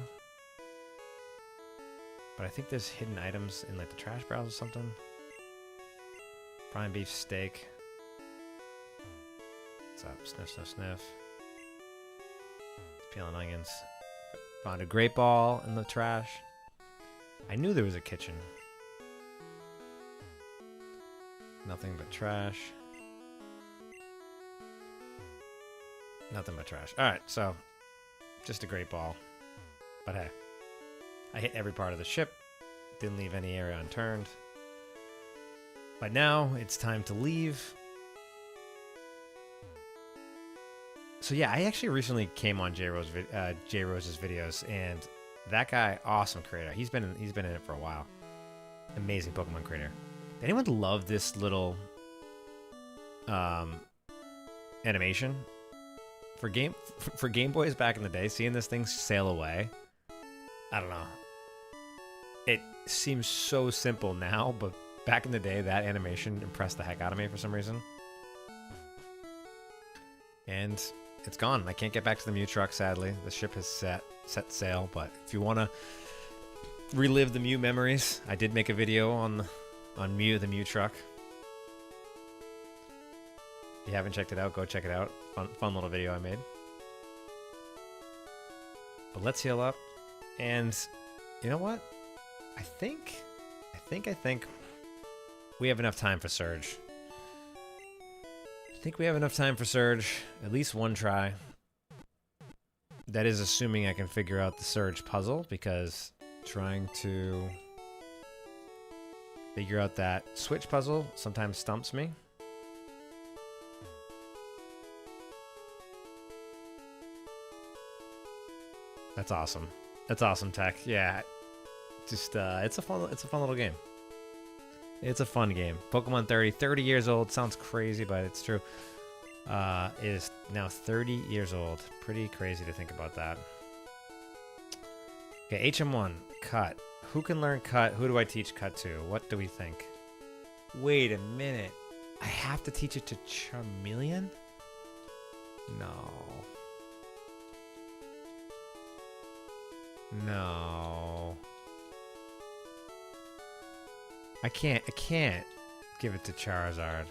[SPEAKER 1] But I think there's hidden items in like the trash barrels or something. Prime beef steak. What's up? Sniff, sniff, sniff. Peeling onions. Found a great ball in the trash. I knew there was a kitchen. Nothing but trash. Nothing but trash. Alright, so just a great ball. But hey. I hit every part of the ship. Didn't leave any area unturned. But now it's time to leave. So yeah, I actually recently came on J Rose's videos, and that guy, awesome creator. He's been in it for a while. Amazing Pokemon creator. Did anyone love this little animation for Game Boys back in the day? Seeing this thing sail away. I don't know. It seems so simple now, but back in the day, that animation impressed the heck out of me for some reason. And it's gone. I can't get back to the Mew truck, sadly. The ship has set sail, but if you want to relive the Mew memories, I did make a video on Mew, the Mew truck. you haven't checked it out, go check it out. Fun little video I made. But let's heal up. And you know what? I think we have enough time for Surge. I think we have enough time for Surge. At least one try. That is assuming I can figure out the Surge puzzle, because trying to figure out that switch puzzle sometimes stumps me. That's awesome. That's awesome, Tech. Yeah. Just it's a fun little game. It's a fun game. Pokemon 30 years old. Sounds crazy, but it's true. Is now 30 years old. Pretty crazy to think about that. Okay, HM1, cut. Who can learn cut? Who do I teach cut to? What do we think? Wait a minute. I have to teach it to Charmeleon? No. No. I can't give it to Charizard.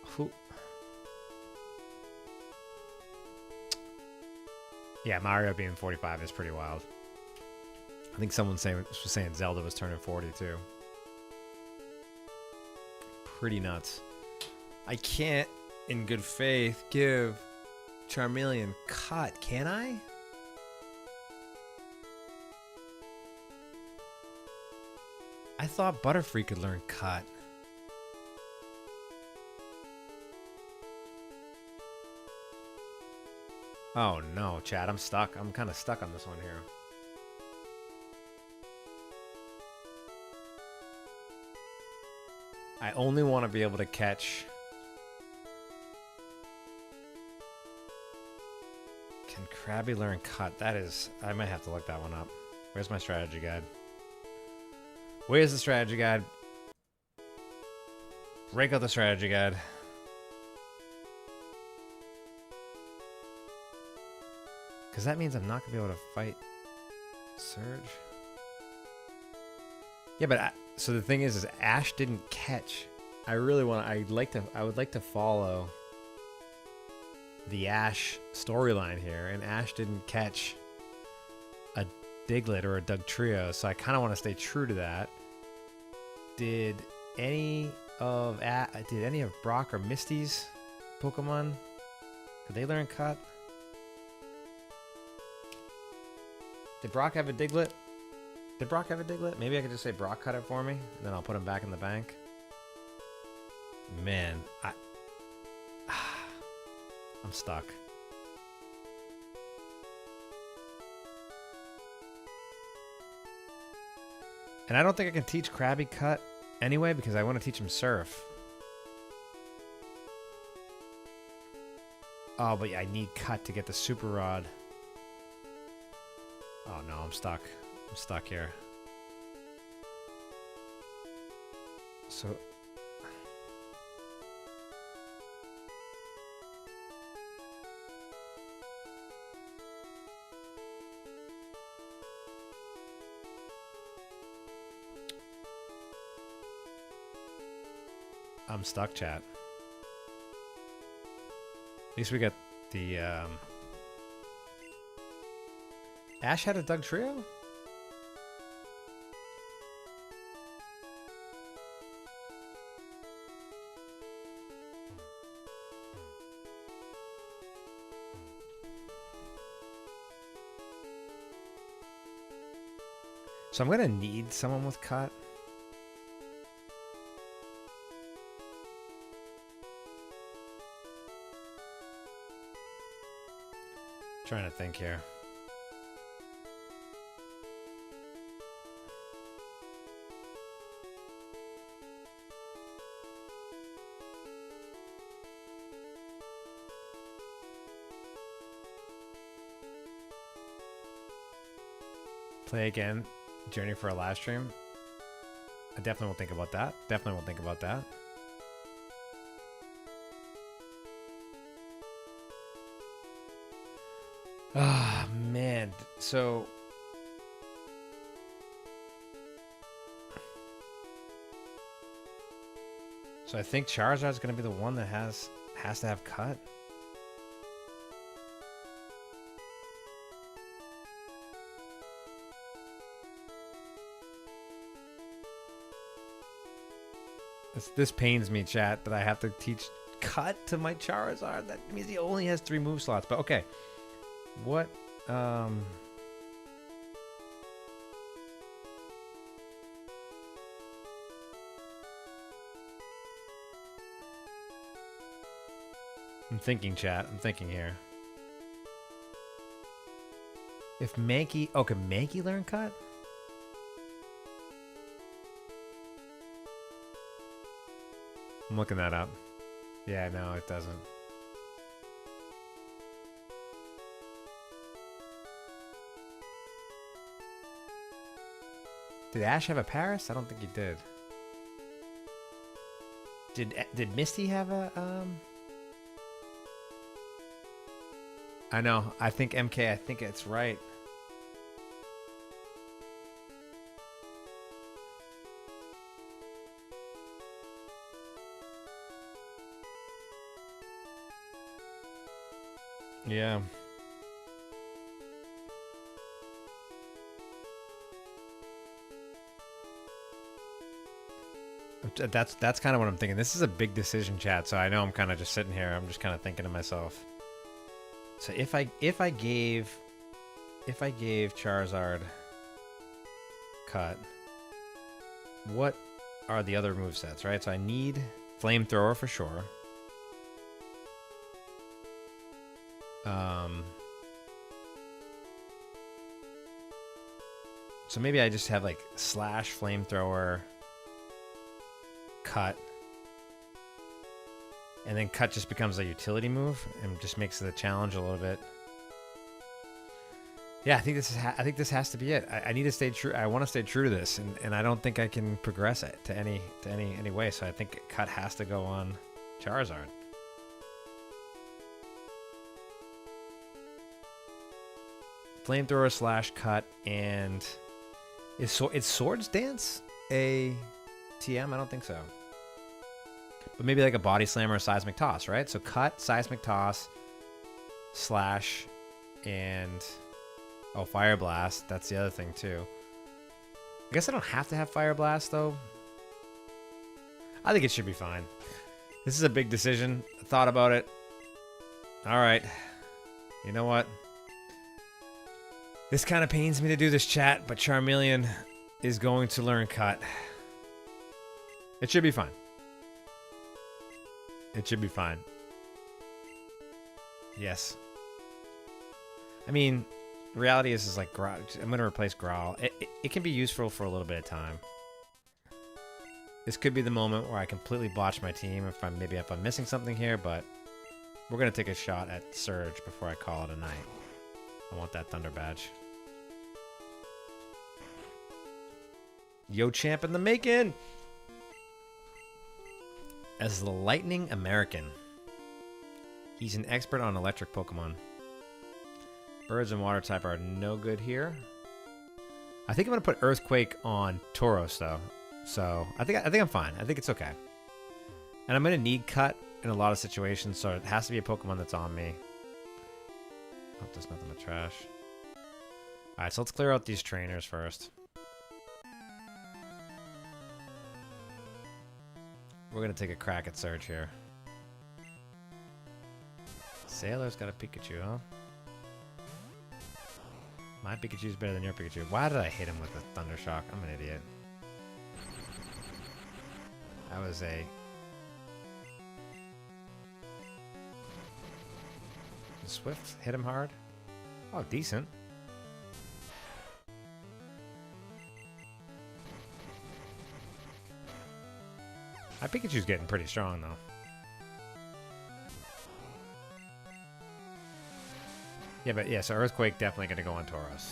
[SPEAKER 1] Who? Yeah, Mario being 45 is pretty wild. I think someone was saying Zelda was turning 40 too. Pretty nuts. I can't, in good faith, give Charmeleon cut, can I? I thought Butterfree could learn cut. Oh no, Chad, I'm stuck. I'm kind of stuck on this one here. I only want to be able to catch... Can Krabby learn cut? That is... I might have to look that one up. Where's my strategy guide? Where's the strategy guide? Break out the strategy guide. Because that means I'm not going to be able to fight Surge. Yeah, but so the thing is Ash didn't catch. I really want I would like to follow the Ash storyline here, and Ash didn't catch a Diglett or a Dugtrio, so I kind of want to stay true to that. Did any of Brock or Misty's Pokemon, could they learn cut? Did Brock have a Diglett? Did Brock have a Diglett? Maybe I could just say Brock cut it for me, and then I'll put him back in the bank. Man, I'm stuck. And I don't think I can teach Krabby cut anyway, because I want to teach him Surf. Oh, but yeah, I need cut to get the Super Rod. Oh no, I'm stuck. I'm stuck here. So... I'm stuck, chat. At least we got the, Ash had a Dugtrio? So I'm gonna need someone with cut. Trying to think here. Play again. Journey for a live stream. I definitely won't think about that. Definitely won't think about that. Ah, man. So So I think Charizard's gonna be the one that has to have cut. This pains me, chat, that I have to teach cut to my Charizard. That means he only has 3 move slots. But okay, what? I'm thinking, chat. I'm thinking here. If Mankey... Oh, can Mankey learn cut? I'm looking that up. Yeah, no, it doesn't. Did Ash have a Paris? I don't think he did. Did Misty have a I know. I think MK, I think it's right. Yeah. That's kind of what I'm thinking. This is a big decision, chat, so I know I'm kind of just sitting here. I'm just kind of thinking to myself. So if I gave Charizard cut, what are the other movesets, right? So I need Flamethrower for sure. So maybe I just have like Slash, Flamethrower, Cut, and then Cut just becomes a utility move and just makes the challenge a little bit. Yeah, I think this has to be it. I need to stay true. I want to stay true to this, and I don't think I can progress it to any way. So I think Cut has to go on Charizard. Flamethrower, Slash, Cut, and is Swords Dance a TM? I don't think so. But maybe like a Body Slam or a Seismic Toss, right? So Cut, Seismic Toss, Slash, and Fire Blast. That's the other thing too. I guess I don't have to have Fire Blast though. I think it should be fine. This is a big decision. I thought about it. All right. You know what? This kind of pains me to do this, chat, but Charmeleon is going to learn Cut. It should be fine. It should be fine. Yes. I mean, reality is like Growl. I'm going to replace Growl. It can be useful for a little bit of time. This could be the moment where I completely botch my team if I'm missing something here, but we're going to take a shot at Surge before I call it a night. I want that Thunder Badge. Yo, champ in the making! As the Lightning American. He's an expert on electric Pokemon. Birds and water type are no good here. I think I'm going to put Earthquake on Tauros, though. So, I think I'm fine. I think it's okay. And I'm going to need Cut in a lot of situations, so it has to be a Pokemon that's on me. Hope there's nothing but trash. Alright, so let's clear out these trainers first. We're going to take a crack at Surge here. Sailor's got a Pikachu, huh? My Pikachu's better than your Pikachu. Why did I hit him with a Thunder Shock? I'm an idiot. That was a... Swift hit him hard. Oh, decent. My Pikachu's getting pretty strong, though. Yeah, so Earthquake definitely going to go on Tauros.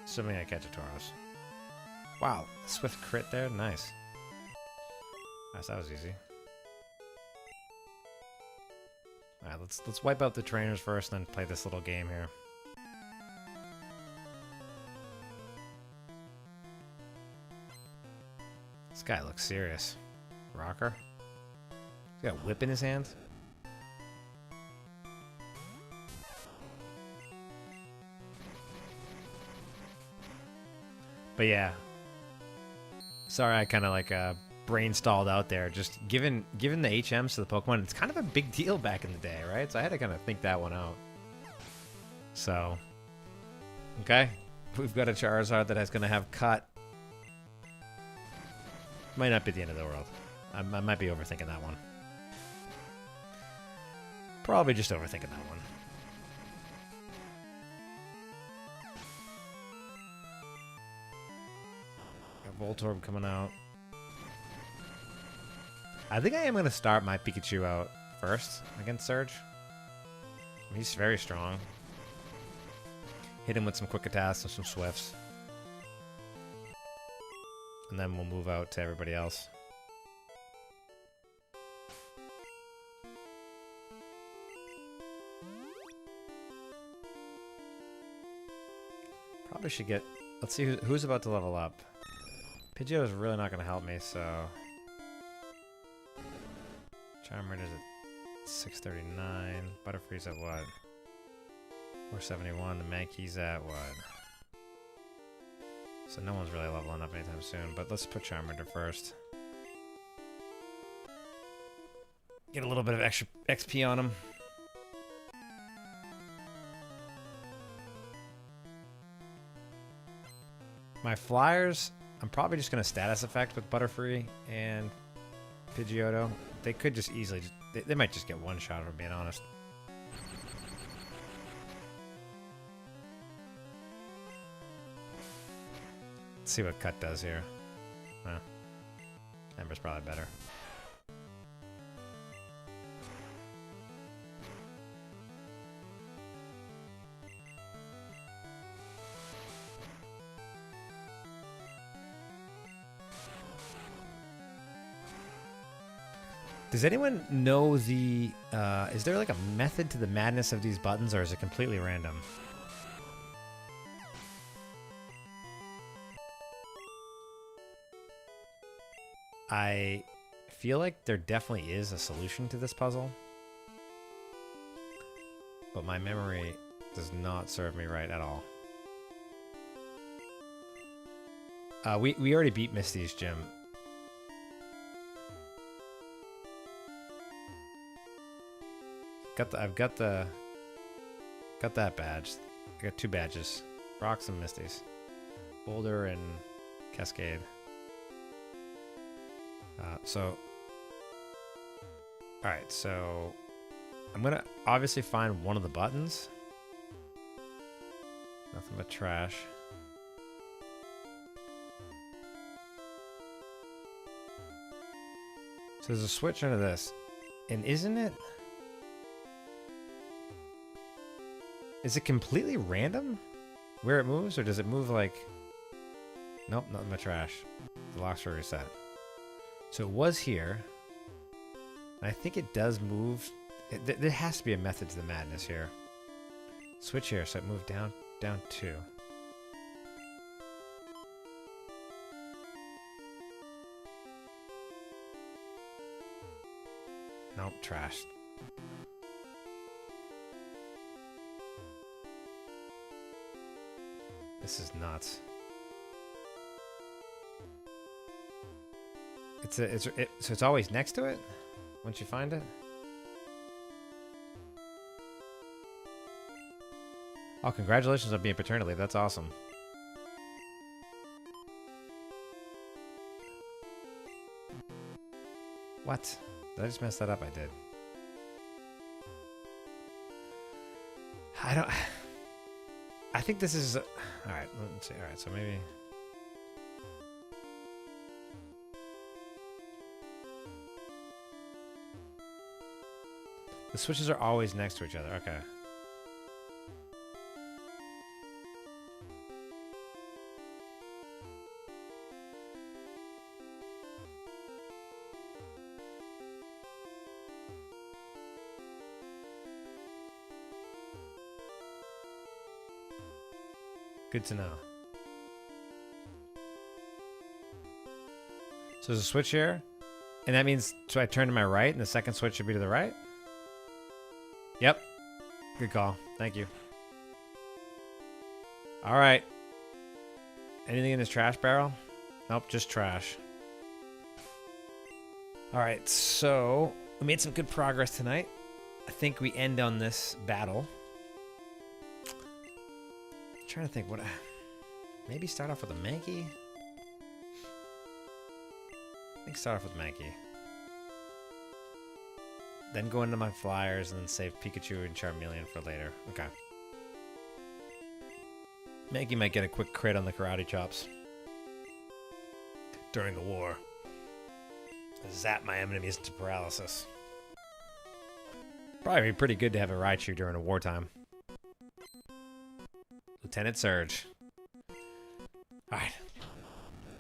[SPEAKER 1] Assuming I catch a Tauros. Wow, Swift crit there, nice. Nice, that was easy. Alright, let's wipe out the trainers first, and then play this little game here. This guy looks serious. Rocker. He's got a whip in his hand. But yeah. Sorry, I kind of like brain stalled out there. Just given the HMs to the Pokemon, it's kind of a big deal back in the day, right? So I had to kind of think that one out. So, okay. We've got a Charizard that is going to have cut. Might not be the end of the world. I might be overthinking that one. Probably just overthinking that one. Got Voltorb coming out. I think I am going to start my Pikachu out first against Surge. He's very strong. Hit him with some quick attacks and some swifts. And then we'll move out to everybody else. Probably should get... Let's see who's about to level up. Pidgeot is really not going to help me, so... Charmander's at 639. Butterfree's at what? 471. The Mankey's at what? So no one's really leveling up anytime soon, but let's put Charmander first. Get a little bit of extra XP on him. My Flyers, I'm probably just going to status effect with Butterfree and Pidgeotto. They could just easily... They might just get one shot, if I'm being honest. Let's see what Cut does here. Ember's probably better. Does anyone know the... is there like a method to the madness of these buttons, or is it completely random? I feel like there definitely is a solution to this puzzle, but my memory does not serve me right at all. We already beat Misty's gym. I've got that badge. I got 2 badges. Rocks and Misty's. Boulder and Cascade. Alright, so I'm gonna obviously find one of the buttons. Nothing but trash. So there's a switch under this. And isn't it... Is it completely random where it moves, or does it move like... Nope, nothing but trash. The locks are reset. So it was here. I think it does move. There has to be a method to the madness here. Switch here, so it moved down 2. Nope, trash. This is nuts. So it's always next to it once you find it? Oh, congratulations on being paternity leave. That's awesome. What? Did I just mess that up? I did. I think this is... Alright, let's see. Alright, so maybe... The switches are always next to each other. Okay. Good to know. So there's a switch here, And that means, so I turn to my right and the second switch should be to the right? Yep. Good call. Thank you. All right. Anything in this trash barrel? Nope, just trash. All right, so we made some good progress tonight. I think we end on this battle. I'm trying to think what... Maybe start off with a Mankey? I think start off with Mankey. Then go into my flyers and then save Pikachu and Charmeleon for later. Okay. Mankey might get a quick crit on the karate chops. During the war. Zap my enemies into paralysis. Probably be pretty good to have a Raichu during a wartime. Lieutenant Surge. Alright.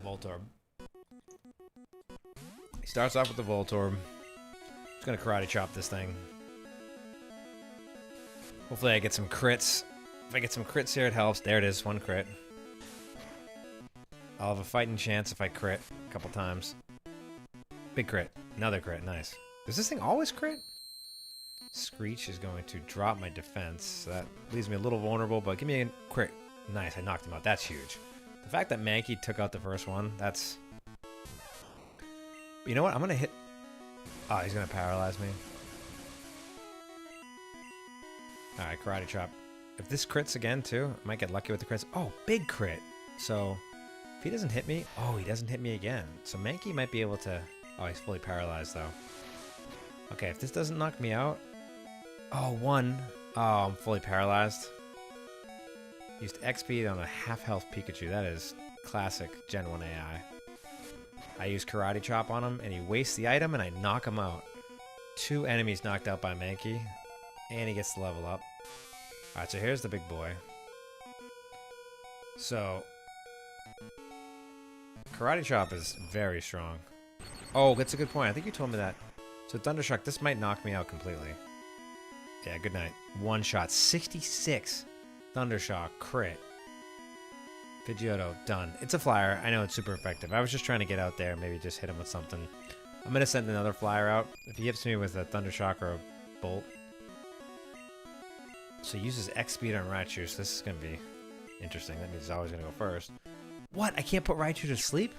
[SPEAKER 1] Voltorb. He starts off with the Voltorb. Just gonna karate chop this thing. Hopefully I get some crits. If I get some crits here, it helps. There it is, one crit. I'll have a fighting chance if I crit a couple times. Big crit. Another crit. Nice. Does this thing always crit? Screech is going to drop my defense. So that leaves me a little vulnerable, but give me a crit. Nice, I knocked him out. That's huge. The fact that Mankey took out the first one, that's... You know what? I'm going to hit... Oh, he's going to paralyze me. Alright, karate chop. If this crits again, too, I might get lucky with the crits. Oh, big crit. So, if he doesn't hit me... Oh, he doesn't hit me again. So Mankey might be able to... Oh, he's fully paralyzed, though. Okay, if this doesn't knock me out... Oh, one. Oh, I'm fully paralyzed. Used XP on a half-health Pikachu. That is classic Gen 1 AI. I use Karate Chop on him, and he wastes the item, and I knock him out. 2 enemies knocked out by Mankey, and he gets to level up. Alright, so here's the big boy. So... Karate Chop is very strong. Oh, that's a good point. I think you told me that. So Thundershock, this might knock me out completely. Yeah, good night. One shot. 66. Thundershock. Crit. Pidgeotto. Done. It's a flyer. I know it's super effective. I was just trying to get out there. Maybe just hit him with something. I'm going to send another flyer out. If he hits me with a Thundershock or a Bolt. So he uses X speed on Raichu. So this is going to be interesting. That means he's always going to go first. What? I can't put Raichu to sleep?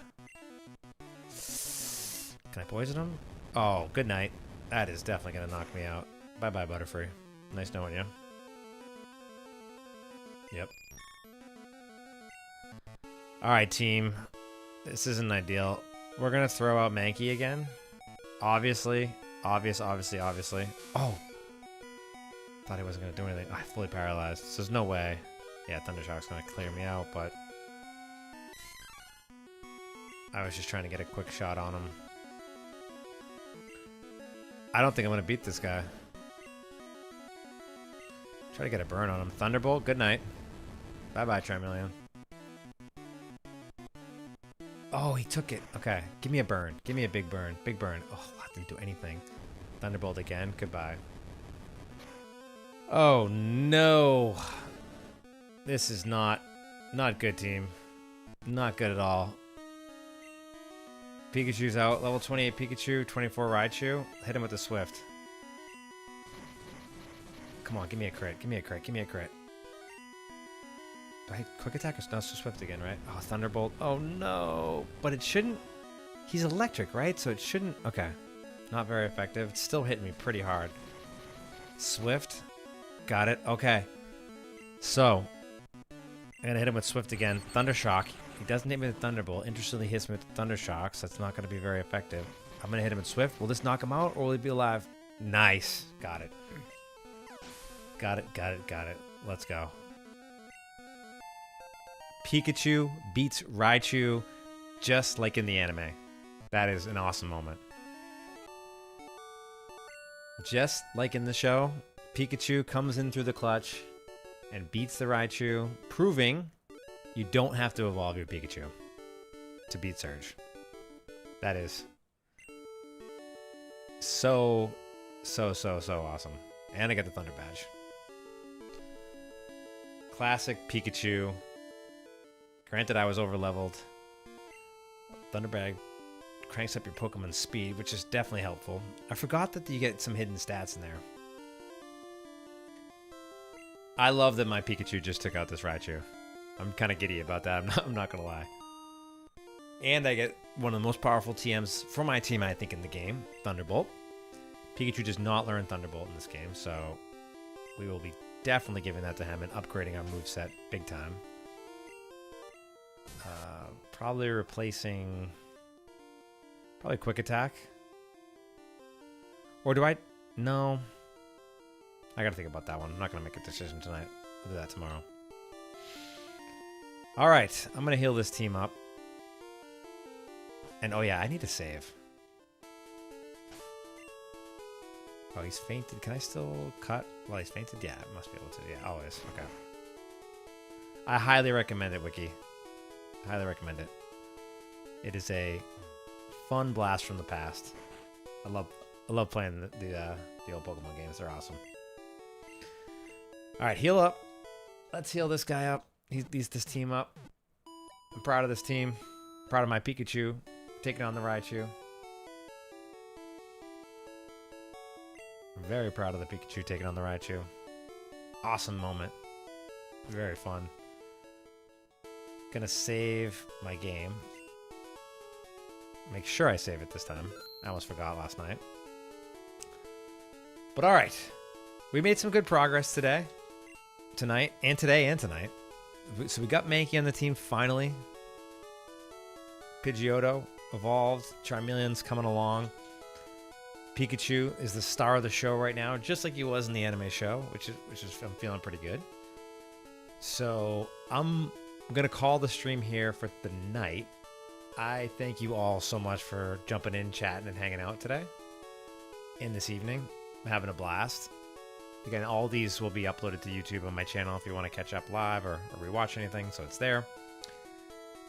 [SPEAKER 1] Can I poison him? Oh, good night. That is definitely going to knock me out. Bye-bye, Butterfree. Nice knowing you. Yep. Alright, team. This isn't ideal. We're going to throw out Mankey again. Obviously. Obviously. Oh! Thought he wasn't going to do anything. Oh, fully paralyzed. So there's no way. Yeah, Thundershock's going to clear me out, but... I was just trying to get a quick shot on him. I don't think I'm going to beat this guy. Try to get a burn on him. Thunderbolt, good night. Bye-bye, Charmeleon. Oh, he took it. Okay, give me a burn. Give me a big burn. Big burn. Oh, that didn't do anything. Thunderbolt again. Goodbye. Oh, no. This is not good, team. Not good at all. Pikachu's out. Level 28 Pikachu, 24 Raichu. Hit him with the Swift. Come on, give me a crit. Give me a crit. Give me a crit. Do I hit Quick Attack or no, Swift again, right? Oh, Thunderbolt. Oh, no. But it shouldn't... He's electric, right? So it shouldn't... Okay. Not very effective. It's still hitting me pretty hard. Swift. Got it. Okay. So... I'm going to hit him with Swift again. Thundershock. He doesn't hit me with Thunderbolt. Interestingly, hits me with Thundershock, so that's not going to be very effective. I'm going to hit him with Swift. Will this knock him out, or will he be alive? Nice. Got it. Got it. Let's go. Pikachu beats Raichu just like in the anime. That is an awesome moment. Just like in the show, Pikachu comes in through the clutch and beats the Raichu, proving you don't have to evolve your Pikachu to beat Surge. That is so awesome. And I get the Thunder Badge. Classic Pikachu. Granted, I was over-leveled. Thunder Bag. cranks up your Pokemon speed, which is definitely helpful. I forgot that you get some hidden stats in there. I love that my Pikachu just took out this Raichu. I'm kind of giddy about that. I'm not going to lie. And I get one of the most powerful TMs for my team, I think, in the game, Thunderbolt. Pikachu does not learn Thunderbolt in this game, so we will be definitely giving that to him and upgrading our moveset big time. Probably replacing... Probably Quick Attack. Or do I... No. I gotta think about that one. I'm not gonna make a decision tonight. I'll do that tomorrow. Alright, I'm gonna heal this team up. And oh yeah, I need to save. Oh, he's fainted. Can I still cut? Well, he's fainted? Yeah, I must be able to. Yeah, always. Okay. I highly recommend it, Wiki. Highly recommend it. It is a fun blast from the past. I love playing the old Pokemon games. They're awesome. All right, heal up. Let's heal this guy up. He's this team up. I'm proud of this team. Proud of my Pikachu taking on the Raichu. I'm very proud of the Pikachu taking on the Raichu. Awesome moment. Very fun. Gonna save my game. Make sure I save it this time. I almost forgot last night. But alright. We made some good progress today. Tonight. So we got Mankey on the team finally. Pidgeotto evolved. Charmeleon's coming along. Pikachu is the star of the show right now, just like he was in the anime show, which is I'm feeling pretty good. So I'm gonna call the stream here for the night. I thank you all so much for jumping in, chatting, and hanging out today and this evening. I'm having a blast. Again, all these will be uploaded to YouTube on my channel if you want to catch up live or rewatch anything, so it's there.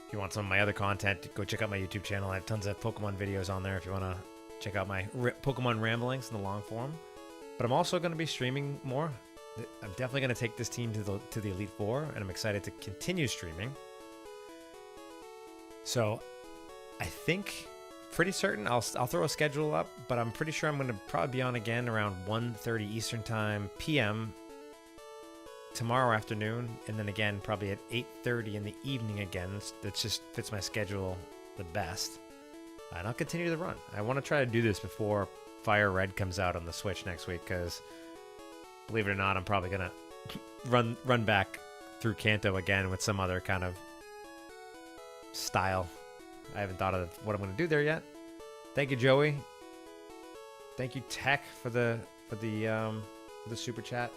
[SPEAKER 1] If you want some of my other content, go check out my YouTube channel. I have tons of Pokemon videos on there if you want to check out my Pokemon ramblings in the long form. But I'm also going to be streaming more. I'm definitely going to take this team to the Elite Four, and I'm excited to continue streaming. So I think, pretty certain, I'll throw a schedule up, but I'm pretty sure I'm going to probably be on again around 1:30 Eastern Time PM tomorrow afternoon, and then again probably at 8:30 in the evening again. That just fits my schedule the best. And I'll continue the run. I want to try to do this before Fire Red comes out on the Switch next week, because believe it or not, I'm probably gonna run back through Kanto again with some other kind of style. I haven't thought of what I'm gonna do there yet. Thank you, Joey. Thank you, Tech, for the super chat.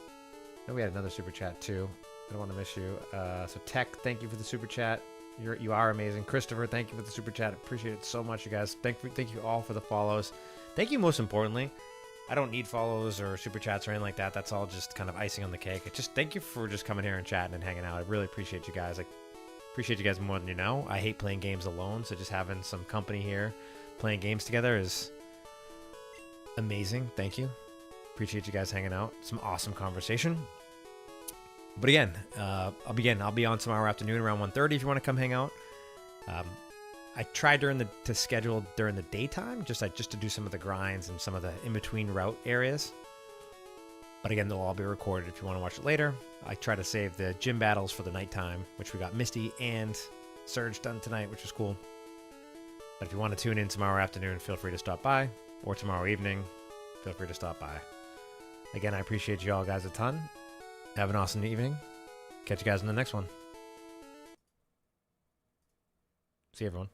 [SPEAKER 1] I know we had another super chat too. I don't want to miss you. So Tech, thank you for the super chat. You are amazing. Christopher, thank you for the super chat. Appreciate it so much, you guys. Thank you all for the follows. Thank you most importantly. I don't need follows or super chats or anything like that. That's all just kind of icing on the cake. Just thank you for just coming here and chatting and hanging out. I really appreciate you guys. I appreciate you guys more than you know. I hate playing games alone, so just having some company here playing games together is amazing. Thank you. Appreciate you guys hanging out. Some awesome conversation. But again, I'll be on tomorrow afternoon around 1:30 if you want to come hang out. I tried to schedule during the daytime, just to do some of the grinds and some of the in-between route areas. But again, they'll all be recorded if you want to watch it later. I try to save the gym battles for the nighttime, which we got Misty and Surge done tonight, which is cool. But if you want to tune in tomorrow afternoon, feel free to stop by. Or tomorrow evening, feel free to stop by. Again, I appreciate you all guys a ton. Have an awesome evening. Catch you guys in the next one. See you, everyone.